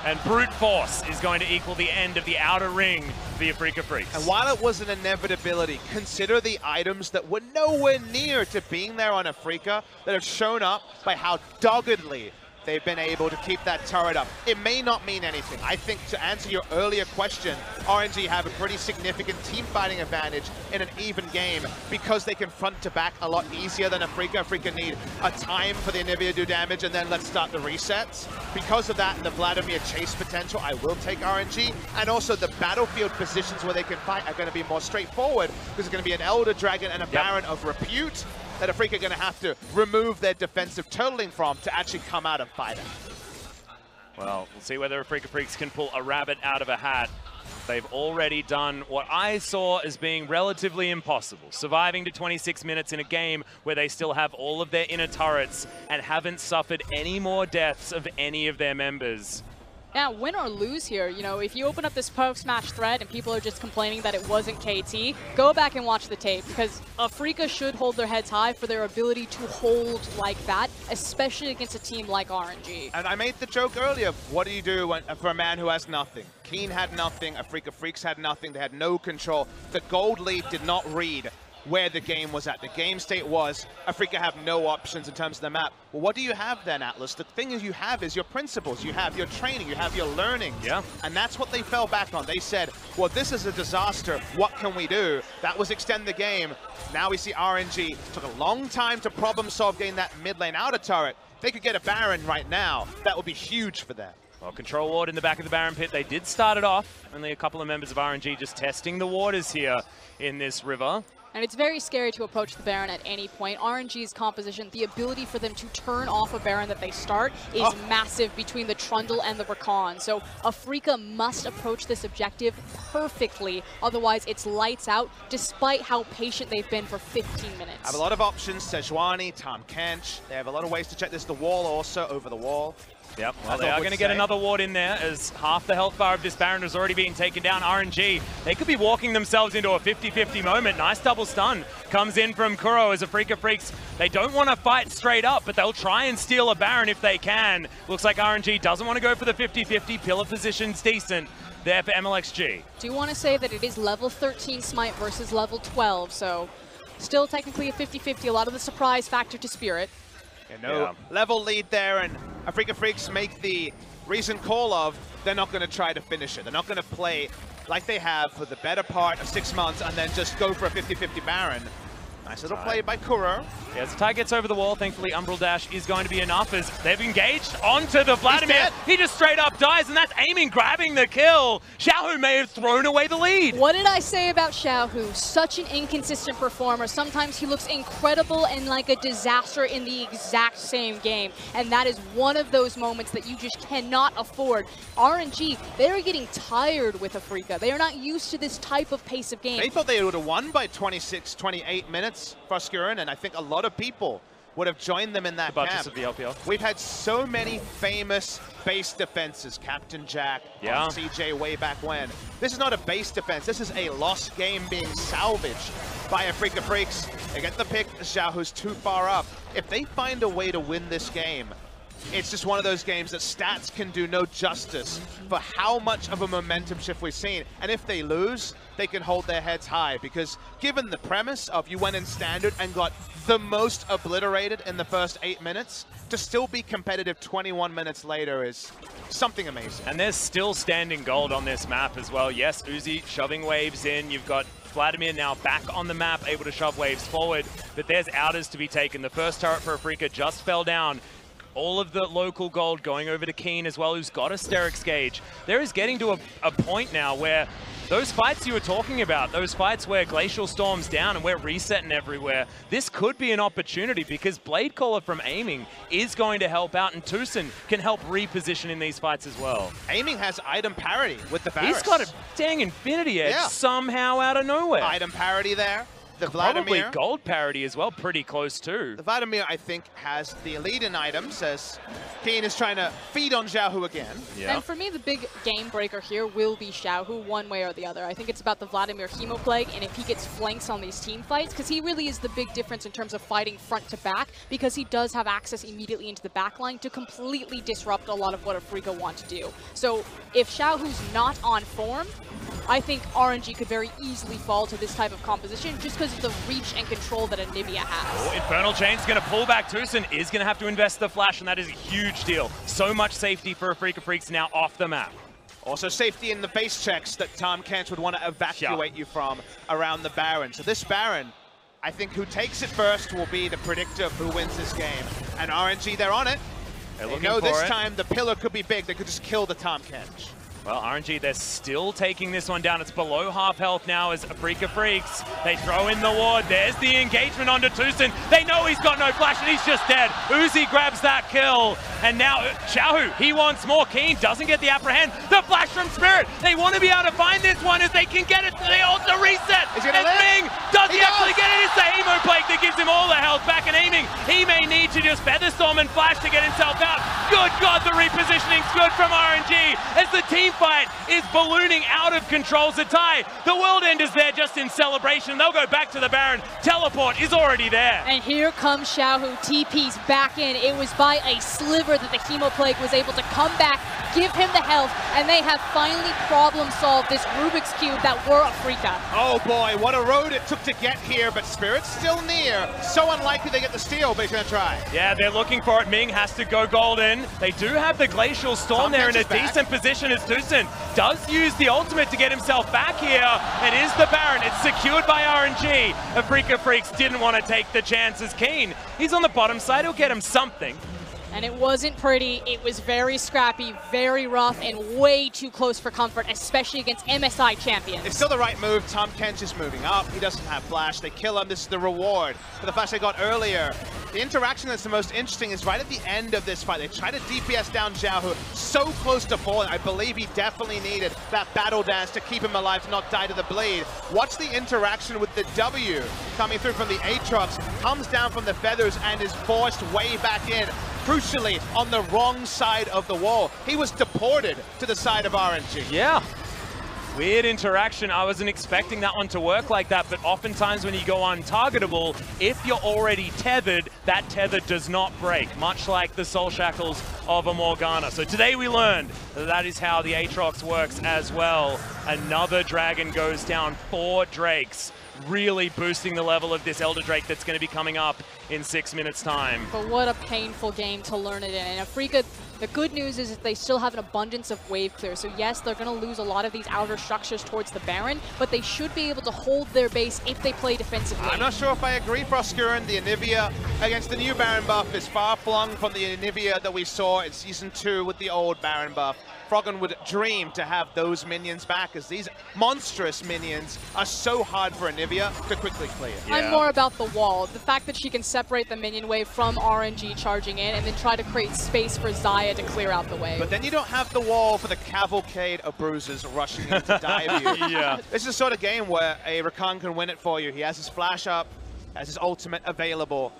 and brute force is going to equal the end of the outer ring for the Afreeca Freecs. And while it was an inevitability, consider the items that were nowhere near to being there on Afreeca that have shown up by how doggedly they've been able to keep that turret up. It may not mean anything. I think to answer your earlier question, RNG have a pretty significant team fighting advantage in an even game because they can front to back a lot easier than Afreeca. Afreeca need a time for the Anivia to do damage and then let's start the resets. Because of that and the Vladimir chase potential, I will take RNG. And also the battlefield positions where they can fight are going to be more straightforward because it's going to be an Elder Dragon and a Baron of repute that Afreeca are going to have to remove their defensive totaling from to actually come out and fight it. Well, we'll see whether Afreeca Freecs can pull a rabbit out of a hat. They've already done what I saw as being relatively impossible, surviving to 26 minutes in a game where they still have all of their inner turrets and haven't suffered any more deaths of any of their members. Yeah, win or lose here, you know, if you open up this post-match thread and people are just complaining that it wasn't KT, go back and watch the tape because Afreeca should hold their heads high for their ability to hold like that, especially against a team like RNG. And I made the joke earlier, what do you do for a man who has nothing? Keen had nothing, Afreeca Freecs had nothing, they had no control. The gold lead did not read where the game was at. The game state was, Afreeca have no options in terms of the map. Well, what do you have then, Atlas? The thing is you have is your principles, you have your training, you have your learning. Yeah. And that's what they fell back on. They said, well, this is a disaster. What can we do? That was extend the game. Now we see RNG. Took a long time to problem solve getting that mid lane outer turret. They could get a Baron right now. That would be huge for them. Well, control ward in the back of the Baron pit. They did start it off. Only a couple of members of RNG just testing the waters here in this river. And it's very scary to approach the Baron at any point. RNG's composition, the ability for them to turn off a Baron that they start is massive between the Trundle and the Rakan. So Afreeca must approach this objective perfectly. Otherwise, it's lights out, despite how patient they've been for 15 minutes. Have a lot of options. Sejuani, Tom Kench. They have a lot of ways to check this. The wall also, over the wall. Yep, well, they are going to get another ward in there as half the health bar of this Baron has already been taken down. RNG, they could be walking themselves into a 50-50 moment. Nice double stun comes in from Kuro as Afreeca Freecs. They don't want to fight straight up, but they'll try and steal a Baron if they can. Looks like RNG doesn't want to go for the 50-50. Pillar position's decent there for MLXG. Do want to say that it is level 13 Smite versus level 12, so still technically a 50-50. A lot of the surprise factor to Spirit. Level lead there, and Afreeca Freecs make the recent call of they're not going to try to finish it. They're not going to play like they have for the better part of 6 months and then just go for a 50-50 Baron. Nice little play by Kuro. Yeah, as the tie gets over the wall, thankfully Umbral Dash is going to be enough as they've engaged onto the Vladimir. He just straight up dies, and that's aiming, grabbing the kill. Xiaohu may have thrown away the lead. What did I say about Xiaohu? Such an inconsistent performer. Sometimes he looks incredible and like a disaster in the exact same game. And that is one of those moments that you just cannot afford. RNG, they're getting tired with Afreeca. They are not used to this type of pace of game. They thought they would have won by 26, 28 minutes. For Skurin, and I think a lot of people would have joined them in that camp. Of the LPL. We've had so many famous base defenses, Captain Jack, CJ way back when. This is not a base defense, this is a lost game being salvaged by Afreeca Freecs. They get the pick, Xiao, who's too far up. If they find a way to win this game, it's just one of those games that stats can do no justice for how much of a momentum shift we've seen. And if they lose, they can hold their heads high, because given the premise of you went in standard and got the most obliterated in the first 8 minutes, to still be competitive 21 minutes later is something amazing. And there's still standing gold on this map as well. Yes, Uzi shoving waves in. You've got Vladimir now back on the map, able to shove waves forward, but there's outers to be taken. The first turret for Afreeca just fell down. All of the local gold going over to Keen as well, who's got a Sterix gauge. There is getting to a point now where those fights you were talking about, those fights where Glacial Storm's down and we're resetting everywhere, this could be an opportunity, because Blade Caller from aiming is going to help out, and Tucson can help reposition in these fights as well. Aiming has item parity with the Varus. He's got a dang Infinity Edge somehow out of nowhere. Item parity there. The Vladimir, probably gold parity as well, pretty close too. The Vladimir, I think, has the lead in items as Keen is trying to feed on Xiaohu again. Yeah. And for me, the big game breaker here will be Xiaohu, one way or the other. I think it's about the Vladimir Hemoplague, and if he gets flanks on these team fights, because he really is the big difference in terms of fighting front to back, because he does have access immediately into the back line to completely disrupt a lot of what Afreeca want to do. So if Xiaohu's not on form, I think RNG could very easily fall to this type of composition just because of the reach and control that Anivia has. Infernal Chain's going to pull back. Tucson is going to have to invest the flash, and that is a huge deal. So much safety for Afreeca Freecs now off the map. Also safety in the base checks that Tom Kent would want to evacuate you from around the Baron. So this Baron, I think who takes it first will be the predictor of who wins this game. And RNG, they're on it. They know this time the pillar could be big. They could just kill the Tom Kent. Well, RNG, they're still taking this one down. It's below half health now as Afreeca Freecs. They throw in the ward. There's the engagement onto Tucson. They know he's got no flash and he's just dead. Uzi grabs that kill. And now Xiaohu, he wants more. Keen doesn't get the upper hand. The flash from Spirit. They want to be able to find this one as they can get it. They also reset. Is he gonna live? Ming, does he actually get it? It's the Hemoplague that gives him all the health back, and aiming. He may need to just Featherstorm and flash to get himself out. Good God, the repositioning's good from RNG as the team fight is ballooning out of control. Zatai, the World Ender's there just in celebration. They'll go back to the Baron. Teleport is already there. And here comes Xiaohu. TP's back in. It was by a sliver that the Hemoplague was able to come back, give him the health, and they have finally problem solved this Rubik's Cube that were Afreeca. Oh boy, what a road it took to get here, but Spirit's still near. So unlikely they get the steal, but he's gonna try. Yeah, they're looking for it. Ming has to go golden. They do have the Glacial Storm there in a decent position as Tucson does use the ultimate to get himself back here. It is the Baron. It's secured by RNG. Afreeca Freecs didn't want to take the chances. Keen, he's on the bottom side. He'll get him something. And it wasn't pretty. It was very scrappy, very rough, and way too close for comfort, especially against MSI champions. It's still the right move. Tom Kent is moving up. He doesn't have flash. They kill him. This is the reward for the flash they got earlier. The interaction that's the most interesting is right at the end of this fight. They try to DPS down Xiaohu, so close to falling. I believe he definitely needed that battle dance to keep him alive, to not die to the bleed. Watch the interaction with the W coming through from the Aatrox, comes down from the feathers and is forced way back in. Crucially, on the wrong side of the wall. He was deported to the side of RNG. Yeah. Weird interaction. I wasn't expecting that one to work like that, but oftentimes when you go untargetable, if you're already tethered, that tether does not break, much like the soul shackles of a Morgana. So today we learned that is how the Aatrox works as well. Another dragon goes down, 4 Drakes, really boosting the level of this Elder Drake that's going to be coming up in 6 minutes' time. But what a painful game to learn it in. And Afreeca, the good news is that they still have an abundance of wave clear. So yes, they're going to lose a lot of these outer structures towards the Baron, but they should be able to hold their base if they play defensively. I'm not sure if I agree, FLICKR. The Anivia against the new Baron buff is far flung from the Anivia that we saw in Season 2 with the old Baron buff. Froggen would dream to have those minions back, as these monstrous minions are so hard for Anivia to quickly clear. Yeah. I'm more about the wall. The fact that she can separate the minion wave from RNG charging in and then try to create space for Xayah to clear out the wave. But then you don't have the wall for the cavalcade of bruisers rushing in to dive you. Yeah. This is the sort of game where a Rakan can win it for you. He has his flash up, has his ultimate available.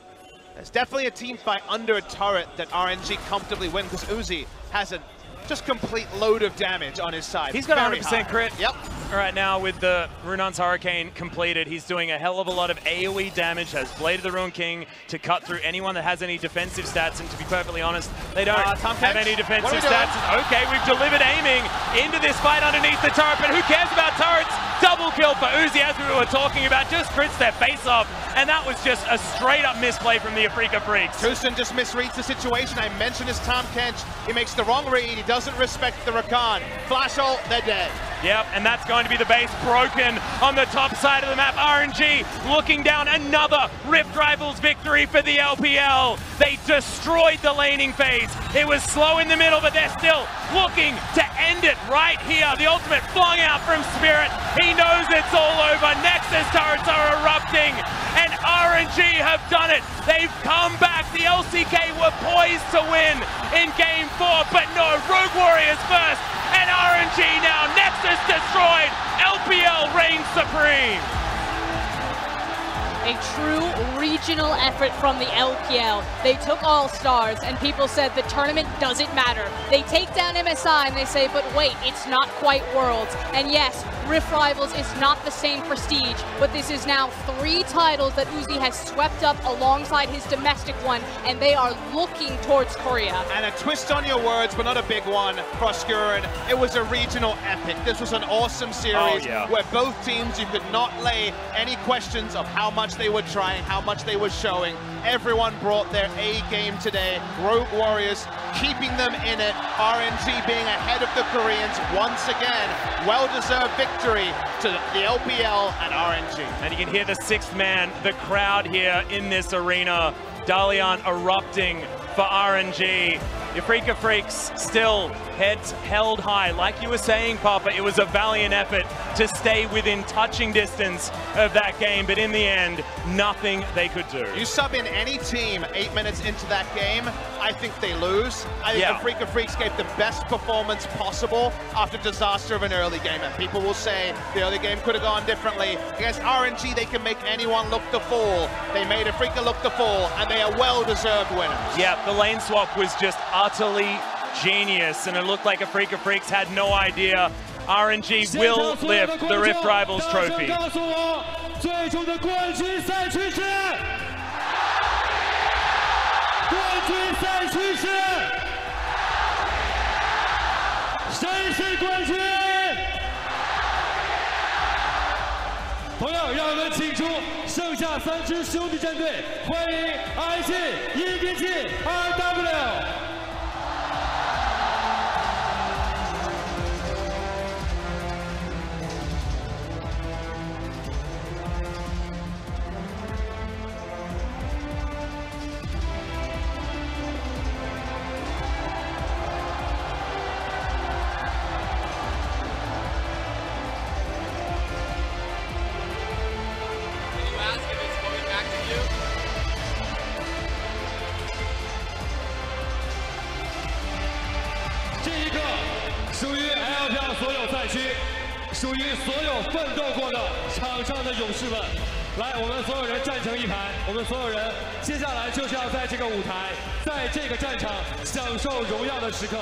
There's definitely a team fight under a turret that RNG comfortably win, because Uzi has a just complete load of damage on his side. He's got 100% crit. Yep. Right now with the Runon's Hurricane completed, he's doing a hell of a lot of AoE damage, has Blade of the Ruin King to cut through anyone that has any defensive stats, and to be perfectly honest, they don't have any defensive stats. Okay, we've delivered aiming into this fight underneath the turret, but who cares about turrets? Double kill for Uzi, as we were talking about, just crits their face off, and that was just a straight up misplay from the Afreeca Freecs. Tucson just misreads the situation. I mentioned his Tahm Kench. He makes the wrong read. He doesn't respect the Rakan. Flash ult, they're dead. Yep, and that's going to be the base broken on the top side of the map. RNG looking down, another Rift Rivals victory for the LPL. They destroyed the laning phase. It was slow in the middle, but they're still looking to end it right here. The ultimate flung out from Spirit. He knows it's all over. Nexus turrets are erupting, and RNG have done it. They've come back. The LCK were poised to win in Game 4, but no, Rogue Warriors first, and RNG now. Nexus destroyed. LPL reigns supreme. A true regional effort from the LPL. They took All Stars, and people said the tournament doesn't matter. They take down MSI, and they say, but wait, it's not quite Worlds. And yes, Rift Rivals is not the same prestige, but this is now 3 titles that Uzi has swept up alongside his domestic one, and they are looking towards Korea. And a twist on your words, but not a big one, FLICKR. It was a regional epic. This was an awesome series where both teams, you could not lay any questions of how much they were trying, how much they were showing. Everyone brought their A game today. Rogue Warriors keeping them in it. RNG being ahead of the Koreans once again. Well-deserved victory to the LPL and RNG. And you can hear the 6th man, the crowd here in this arena. Dalian erupting for RNG. The Afreeca Freecs still heads held high. Like you were saying, Papa, it was a valiant effort to stay within touching distance of that game, but in the end, nothing they could do. You sub in any team 8 minutes into that game, I think they lose. I think the Afreeca Freecs gave the best performance possible after disaster of an early game, and people will say the early game could have gone differently. Against RNG, they can make anyone look the fool. They made Afreeca look the fool, and they are well-deserved winners. Yeah, the lane swap was just utterly genius, and it looked like Afreeca Freecs had no idea. RNG will lift the Rift Rivals trophy. LPL 所有赛区，属于所有奋斗过的场上的勇士们。来，我们所有人站成一排，我们所有人接下来就是要在这个舞台，在这个战场享受荣耀的时刻。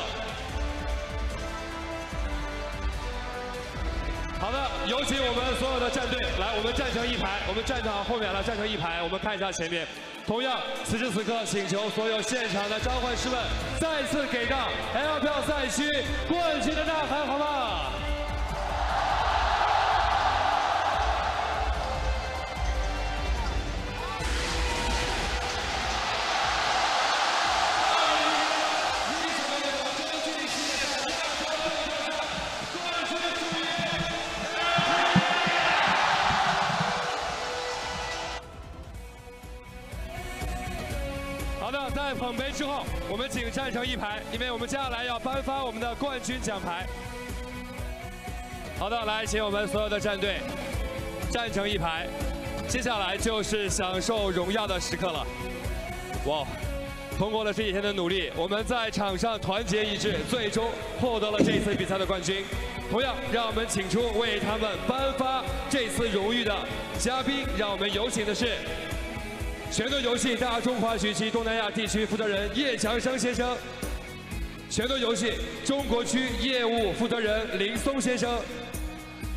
好的，有请我们所有的战队来，我们站成一排，我们战场后面来站成一排，我们看一下前面。同样，此时此刻，请求所有现场的召唤师们再次给到 LPL 赛区冠军的呐喊，好吗？好的，在捧杯之后，我们请站成一排，因为我们接下来要颁发我们的冠军奖牌。好的，来，请我们所有的战队站成一排，接下来就是享受荣耀的时刻了。哇！通过了这几天的努力，我们在场上团结一致，最终获得了这次比赛的冠军。同样，让我们请出为他们颁发这次荣誉的嘉宾，让我们有请的是拳头游戏大中华区及东南亚地区负责人叶强生先生，拳头游戏中国区业务负责人林松先生。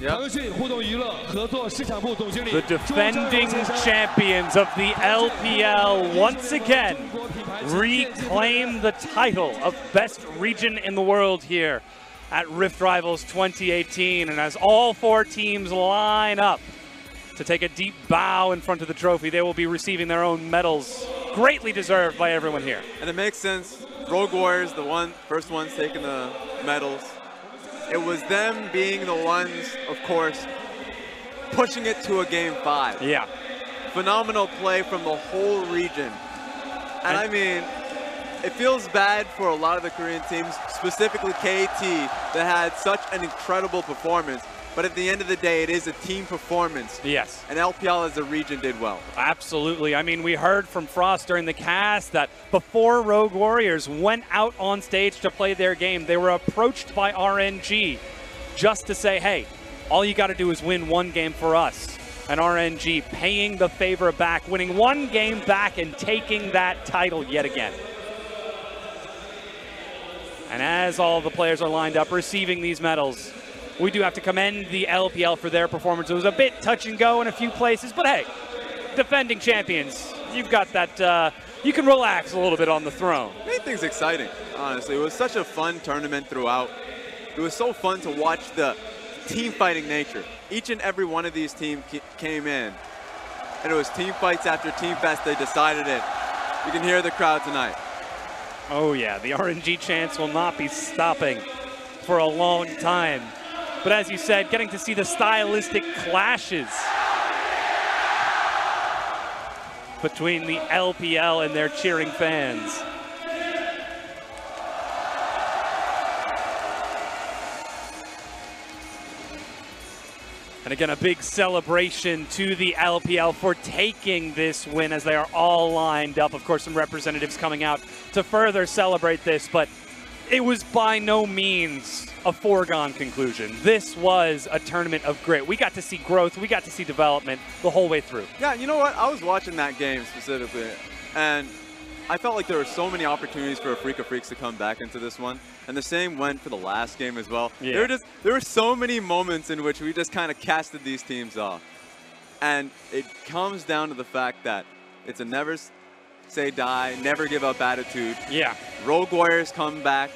腾讯互动娱乐合作市场部总经理 The defending champions of the LPL once again reclaim the title of best region in the world here at Rift Rivals 2018. And as all 4 teams line up to take a deep bow in front of the trophy, they will be receiving their own medals, greatly deserved by everyone here. And it makes sense. Rogue Warriors, the first ones taking the medals. It was them being the ones, of course, pushing it to a Game 5. Yeah. Phenomenal play from the whole region. And I mean, it feels bad for a lot of the Korean teams, specifically KT, that had such an incredible performance. But at the end of the day, it is a team performance. Yes. And LPL as a region did well. Absolutely. I mean, we heard from Frost during the cast that before Rogue Warriors went out on stage to play their game, they were approached by RNG just to say, hey, all you got to do is win 1 game for us. And RNG paying the favor back, winning 1 game back and taking that title yet again. And as all the players are lined up receiving these medals, we do have to commend the LPL for their performance. It was a bit touch and go in a few places, but hey, defending champions, you've got that, you can relax a little bit on the throne. Made things exciting, honestly. It was such a fun tournament throughout. It was so fun to watch the team fighting nature. Each and every one of these teams came in, and it was team fights after team fest. They decided it. You can hear the crowd tonight. Oh yeah, the RNG chants will not be stopping for a long time. But as you said, getting to see the stylistic clashes between the LPL and their cheering fans. And again, a big celebration to the LPL for taking this win as they are all lined up. Of course, some representatives coming out to further celebrate this, but it was by no means a foregone conclusion. This was a tournament of grit. We got to see growth, we got to see development the whole way through. Yeah, you know what? I was watching that game specifically, and I felt like there were so many opportunities for Afreeca Freecs to come back into this one. And the same went for the last game as well. Yeah. There were so many moments in which we just kind of casted these teams off. And it comes down to the fact that it's a never say die, never give up attitude. Yeah. Rogue Warriors come back.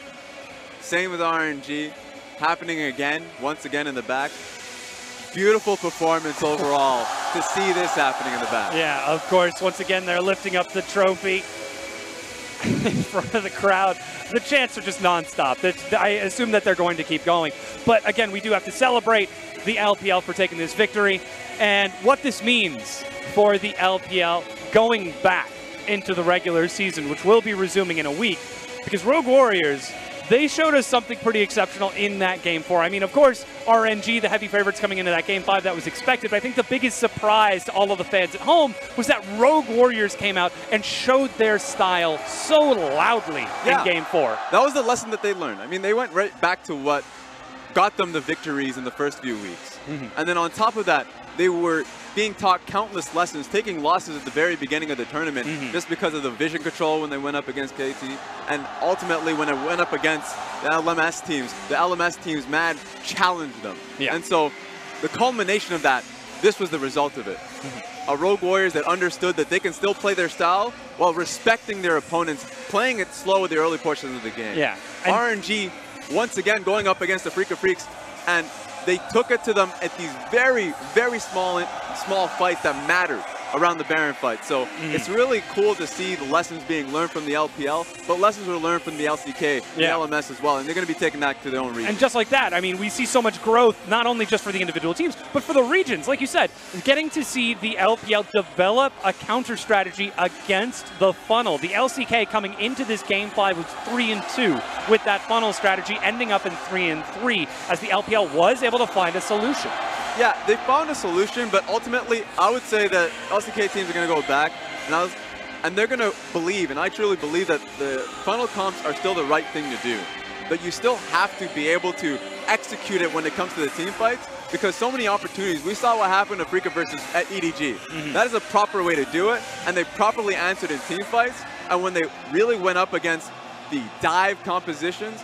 Same with RNG. Happening again, once again in the back. Beautiful performance overall to see this happening in the back. Yeah, of course, once again, they're lifting up the trophy in front of the crowd. The chants are just nonstop. I assume that they're going to keep going. But again, we do have to celebrate the LPL for taking this victory and what this means for the LPL going back into the regular season, which will be resuming in a week, because Rogue Warriors, they showed us something pretty exceptional in that Game 4. I mean, of course, RNG, the heavy favorites coming into that Game 5, that was expected, but I think the biggest surprise to all of the fans at home was that Rogue Warriors came out and showed their style so loudly in Game 4. That was the lesson that they learned. I mean, they went right back to what got them the victories in the first few weeks. And then on top of that, they were being taught countless lessons, taking losses at the very beginning of the tournament just because of the vision control when they went up against KT, and ultimately when it went up against the LMS teams mad challenged them. And so the culmination of that, this was the result of it. A Rogue Warriors that understood that they can still play their style while respecting their opponents, playing it slow with the early portions of the game. Yeah. RNG, once again, going up against the Afreeca Freecs, and they took it to them at these very, very small fights that mattered around the Baron fight. So it's really cool to see the lessons being learned from the LPL, but lessons were learned from the LCK, the LMS as well, and they're going to be taking that to their own region. And just like that, I mean, we see so much growth, not only just for the individual teams, but for the regions. Like you said, getting to see the LPL develop a counter strategy against the funnel. The LCK coming into this Game 5 was 3-2 with that funnel strategy, ending up in 3-3 as the LPL was able to find a solution. Yeah, they found a solution, but ultimately, I would say that LCK teams are going to go back, and they're going to believe, and I truly believe that the funnel comps are still the right thing to do. But you still have to be able to execute it when it comes to the team fights, because so many opportunities. We saw what happened to Afreeca versus at EDG. That is a proper way to do it, and they properly answered in team fights. And when they really went up against the dive compositions,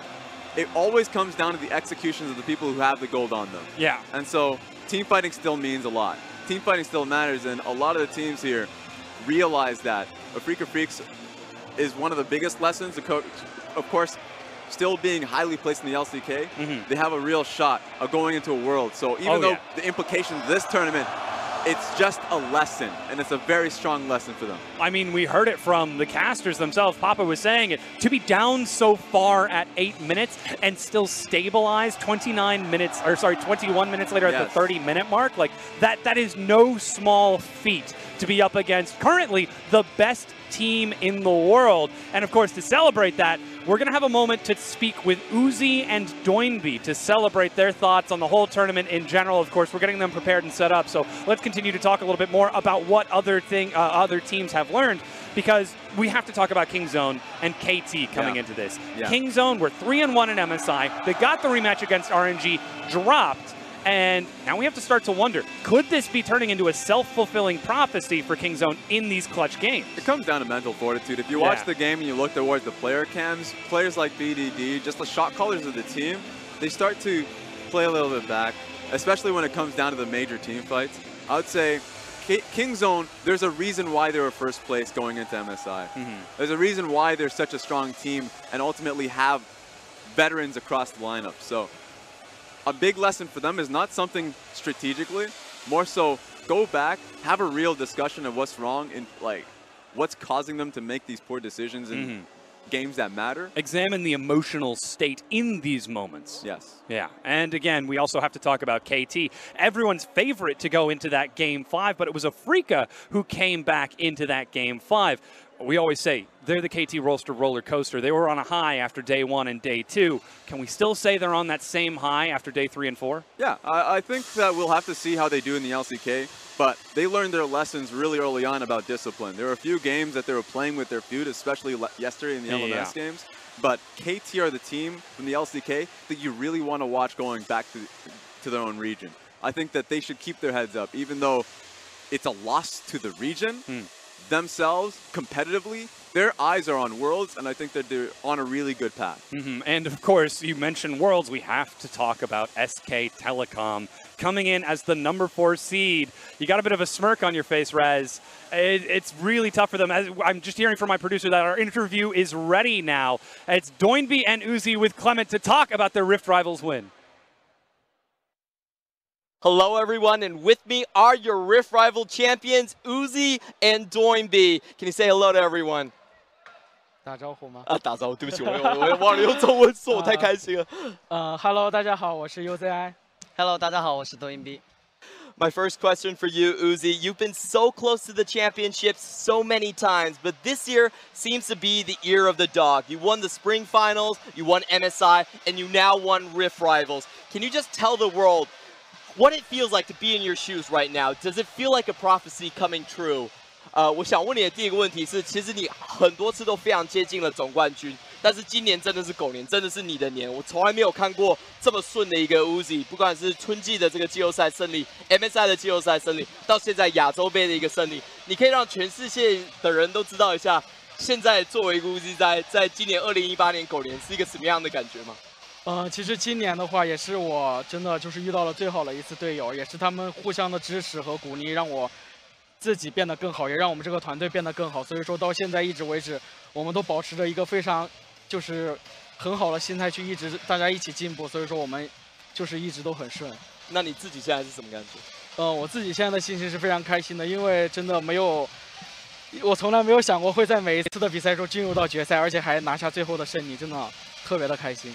it always comes down to the executions of the people who have the gold on them. Yeah. And so team fighting still means a lot. Team fighting still matters, and a lot of the teams here realize that. Afreeca Freecs is one of the biggest lessons. Of course, still being highly placed in the LCK, they have a real shot of going into a world. So even though the implications of this tournament, it's just a lesson, and it's a very strong lesson for them. I mean, we heard it from the casters themselves. Papa was saying it. To be down so far at 8 minutes and still stabilize 21 minutes later at the 30-minute mark, like that is no small feat to be up against currently the best team in the world. And of course, to celebrate that, we're going to have a moment to speak with Uzi and Doinby to celebrate their thoughts on the whole tournament in general. Of course, we're getting them prepared and set up. So let's continue to talk a little bit more about what other teams have learned, because we have to talk about Kingzone and KT coming into this. Kingzone were 3-1 in MSI. They got the rematch against RNG, dropped. And now we have to start to wonder, could this be turning into a self-fulfilling prophecy for Kingzone in these clutch games? It comes down to mental fortitude. If you watch the game and you look towards the player cams, players like BDD, just the shot callers of the team, they start to play a little bit back, especially when it comes down to the major team fights. I would say Kingzone, there's a reason why they were first place going into MSI. There's a reason why they're such a strong team and ultimately have veterans across the lineup. So a big lesson for them is not something strategically, more so go back, have a real discussion of what's wrong and like what's causing them to make these poor decisions in games that matter. Examine the emotional state in these moments. Yes. Yeah, and again, we also have to talk about KT. Everyone's favorite to go into that Game 5, but it was Afreeca who came back into that Game 5. We always say they're the KT roller coaster. They were on a high after day 1 and day 2. Can we still say they're on that same high after day 3 and 4? Yeah, I think that we'll have to see how they do in the LCK, but they learned their lessons really early on about discipline. There were a few games that they were playing with their feud, especially yesterday in the LMS games, but KT are the team from the LCK that you really want to watch going back to their own region. I think that they should keep their heads up, even though it's a loss to the region. Themselves, competitively, their eyes are on Worlds, and I think that they're on a really good path. And of course, you mentioned Worlds, we have to talk about SK Telecom coming in as the #4 seed. You got a bit of a smirk on your face, Rez. It's really tough for them. I'm just hearing from my producer that our interview is ready now. It's Doinby and Uzi with Clement to talk about their Rift Rivals win. Hello, everyone, and with me are your Rift Rival champions, Uzi and Doinby. Can you say hello to everyone? 打招呼吗？打招呼，对不起，我忘了用中文说，我太开心了。Hello， 大家好，我是 UZI。Hello， 大家好，我是 Doinby。 My first question for you, Uzi. You've been so close to the championships so many times, but this year seems to be the year of the dog. You won the Spring Finals, you won MSI, and you now won Rift Rivals. Can you just tell the world what it feels like to be in your shoes right now? Does it feel like a prophecy coming true? 我想问你的第一个问题是，其实你很多次都非常接近了总冠军，但是今年真的是狗年，真的是你的年。我从来没有看过这么顺的一个 Uzi， 不管是春季的这个季后赛胜利 ，MSI 的季后赛胜利，到现在亚洲杯的一个胜利，你可以让全世界的人都知道一下，现在作为一个 Uzi 在今年2018年狗年是一个什么样的感觉吗？其实今年的话，也是我真的就是遇到了最好的一次队友，也是他们互相的支持和鼓励，让我自己变得更好，也让我们这个团队变得更好。所以说到现在一直为止，我们都保持着一个非常就是很好的心态去一直大家一起进步。所以说我们就是一直都很顺。那你自己现在是什么感觉？我自己现在的心情是非常开心的，因为真的我从来没有想过会在每一次的比赛中进入到决赛，而且还拿下最后的胜利，真的特别的开心。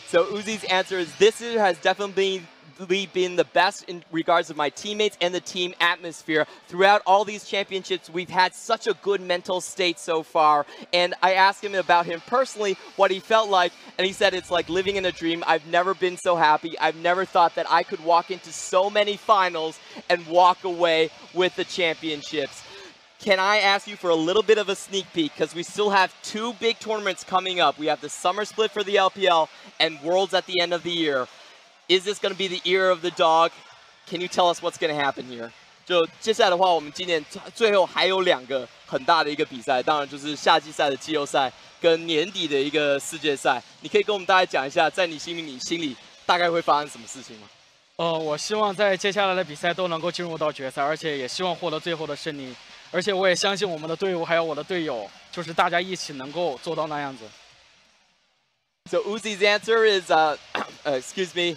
So Uzi's answer is this year has definitely been the best in regards of my teammates and the team atmosphere. Throughout all these championships, we've had such a good mental state so far. And I asked him about him personally, what he felt like, and he said it's like living in a dream. I've never been so happy. I've never thought that I could walk into so many finals and walk away with the championships. Can I ask you for a little bit of a sneak peek, because we still have 2 big tournaments coming up. We have the summer split for the LPL and Worlds at the end of the year. Is this going to be the year of the dog? Can you tell us what's going to happen here? 就接下来的话，我们今年最后还有2个很大的一个比赛，当然就是夏季赛的季后赛跟年底的一个世界赛。你可以跟我们大概讲一下，在你心里大概会发生什么事情吗？我希望在接下来的比赛都能够进入到决赛，而且也希望获得最后的胜利。而且我也相信我们的队伍还有我的队友，就是大家一起能够做到那样子。So Uzi's answer is, excuse me,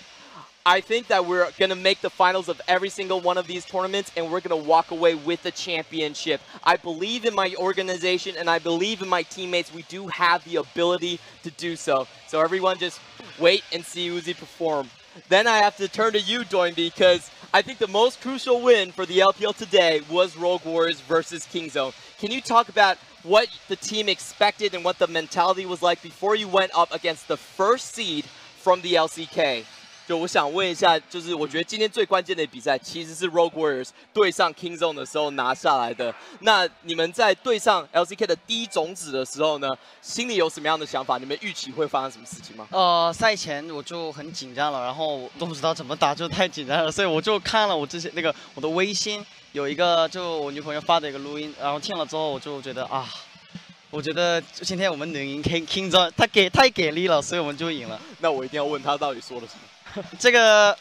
I think that we're going to make the finals of every single one of these tournaments, and we're going to walk away with the championship. I believe in my organization, and I believe in my teammates. We do have the ability to do so. So everyone just wait and see Uzi perform. Then I have to turn to you, Doinby, because I think the most crucial win for the LPL today was Rogue Warriors versus Kingzone. Can you talk about what the team expected and what the mentality was like before you went up against the first seed from the LCK? 就我想问一下，就是我觉得今天最关键的比赛其实是 Rogue Warriors 对上 Kingzone 的时候拿下来的。那你们在对上 LCK 的第一种子的时候呢，心里有什么样的想法？你们预期会发生什么事情吗？赛前我就很紧张了，然后我都不知道怎么打，就太紧张了，所以我就看了我之前我的微信有一个就我女朋友发的一个录音，然后听了之后我就觉得我觉得今天我们能赢 Kingzone， 太给力了，所以我们就赢了。那我一定要问他到底说了什么。这个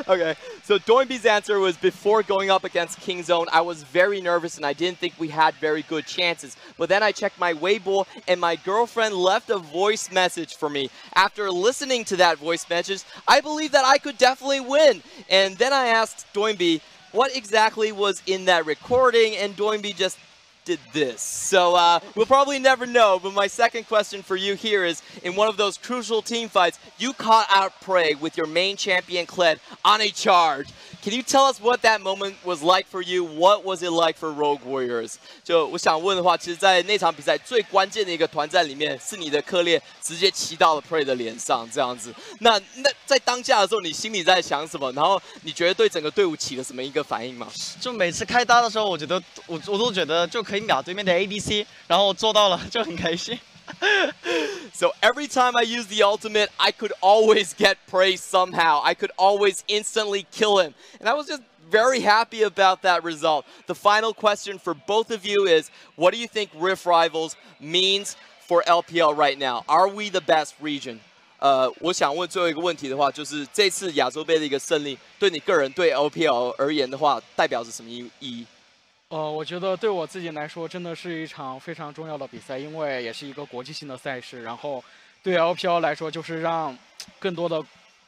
Okay, so Doinby's answer was before going up against Kingzone, I was very nervous and I didn't think we had very good chances. But then I checked my Weibo and my girlfriend left a voice message for me. After listening to that voice message, I believed that I could definitely win. And then I asked Doinby what exactly was in that recording, and Doinby just did this. So we'll probably never know, but my second question for you here is, in one of those crucial team fights, you caught out prey with your main champion Kled on a charge. Can you tell us what that moment was like for you? What was it like for Rogue Warriors? 就我想问的话，其实在那场比赛最关键的一个团战里面，是你的克烈直接骑到了 Prey 的脸上这样子。那在当下的时候，你心里在想什么？然后你觉得对整个队伍起了什么一个反应吗？就每次开搭的时候，我觉得我都觉得就可以秒对面的 ADC， 然后做到了就很开心。So every time I use the ultimate, I could always get Prey somehow. I could always instantly kill him. And I was just very happy about that result. The final question for both of you is, what do you think Rift Rivals means for LPL right now? Are we the best region? 我想问最后一个问题的话，就是这次亚洲杯的一个胜利，对你个人对 LPL 而言的话，代表着什么意义？我觉得对我自己来说，真的是一场非常重要的比赛，因为也是一个国际性的赛事。然后，对 LPL 来说，就是让更多的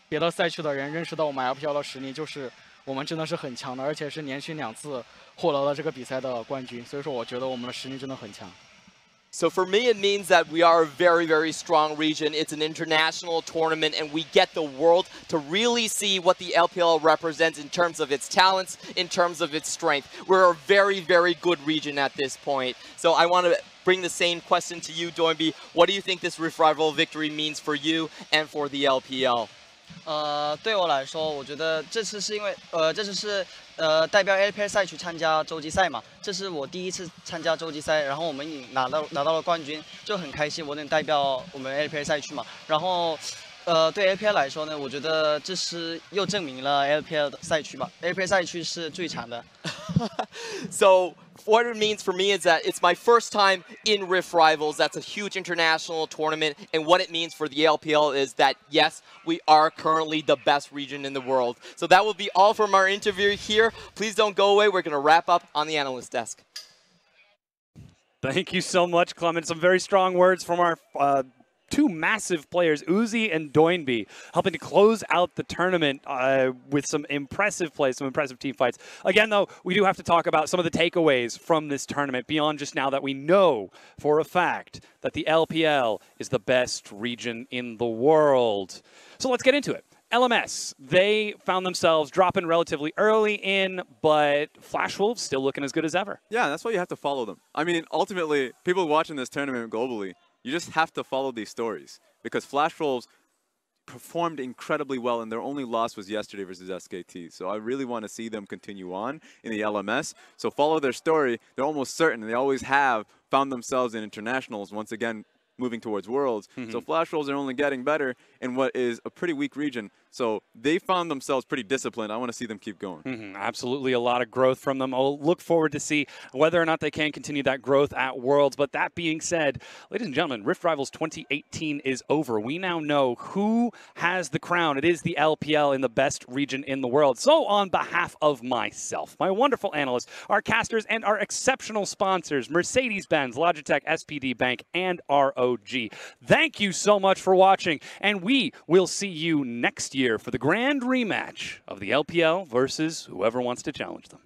别的赛区的人认识到我们 LPL 的实力，就是我们真的是很强的，而且是连续2次获得了这个比赛的冠军。所以说，我觉得我们的实力真的很强。So for me, it means that we are a very, very strong region. It's an international tournament, and we get the world to really see what the LPL represents in terms of its talents, in terms of its strength. We're a very, very good region at this point. So I want to bring the same question to you, Doinby. What do you think this Rift Rival victory means for you and for the LPL? 对我来说，我觉得这次是因为这次是代表 LPL 赛去参加洲际赛嘛，这是我第一次参加洲际赛，然后我们拿到了冠军，就很开心，我能代表我们 LPL 赛区嘛。然后对 LPL 来说呢，我觉得这是又证明了 LPL 的赛区嘛，LPL 赛区是最强的。So what it means for me is that it's my first time in Rift Rivals. That's a huge international tournament. And what it means for the LPL is that, yes, we are currently the best region in the world. So that will be all from our interview here. Please don't go away. We're going to wrap up on the analyst desk. Thank you so much, Clement. Some very strong words from our two massive players, Uzi and Doinby, helping to close out the tournament with some impressive plays, some impressive team fights. Again, though, we do have to talk about some of the takeaways from this tournament beyond just now that we know for a fact that the LPL is the best region in the world. So let's get into it. LMS, they found themselves dropping relatively early in, but Flash Wolves still looking as good as ever. Yeah, that's why you have to follow them. I mean, ultimately, people watching this tournament globally, you just have to follow these stories because Flash Wolves performed incredibly well, and their only loss was yesterday versus SKT. So I really want to see them continue on in the LMS. So follow their story. They're almost certain. They always have found themselves in internationals, once again, moving towards Worlds. So Flash Wolves are only getting better in what is a pretty weak region. So they found themselves pretty disciplined. I want to see them keep going. Absolutely a lot of growth from them. I'll look forward to see whether or not they can continue that growth at Worlds. But that being said, ladies and gentlemen, Rift Rivals 2018 is over. We now know who has the crown. It is the LPL in the best region in the world. So on behalf of myself, my wonderful analysts, our casters, and our exceptional sponsors, Mercedes-Benz, Logitech, SPD Bank, and ROG, thank you so much for watching. And we will see you next year for the grand rematch of the LPL versus whoever wants to challenge them.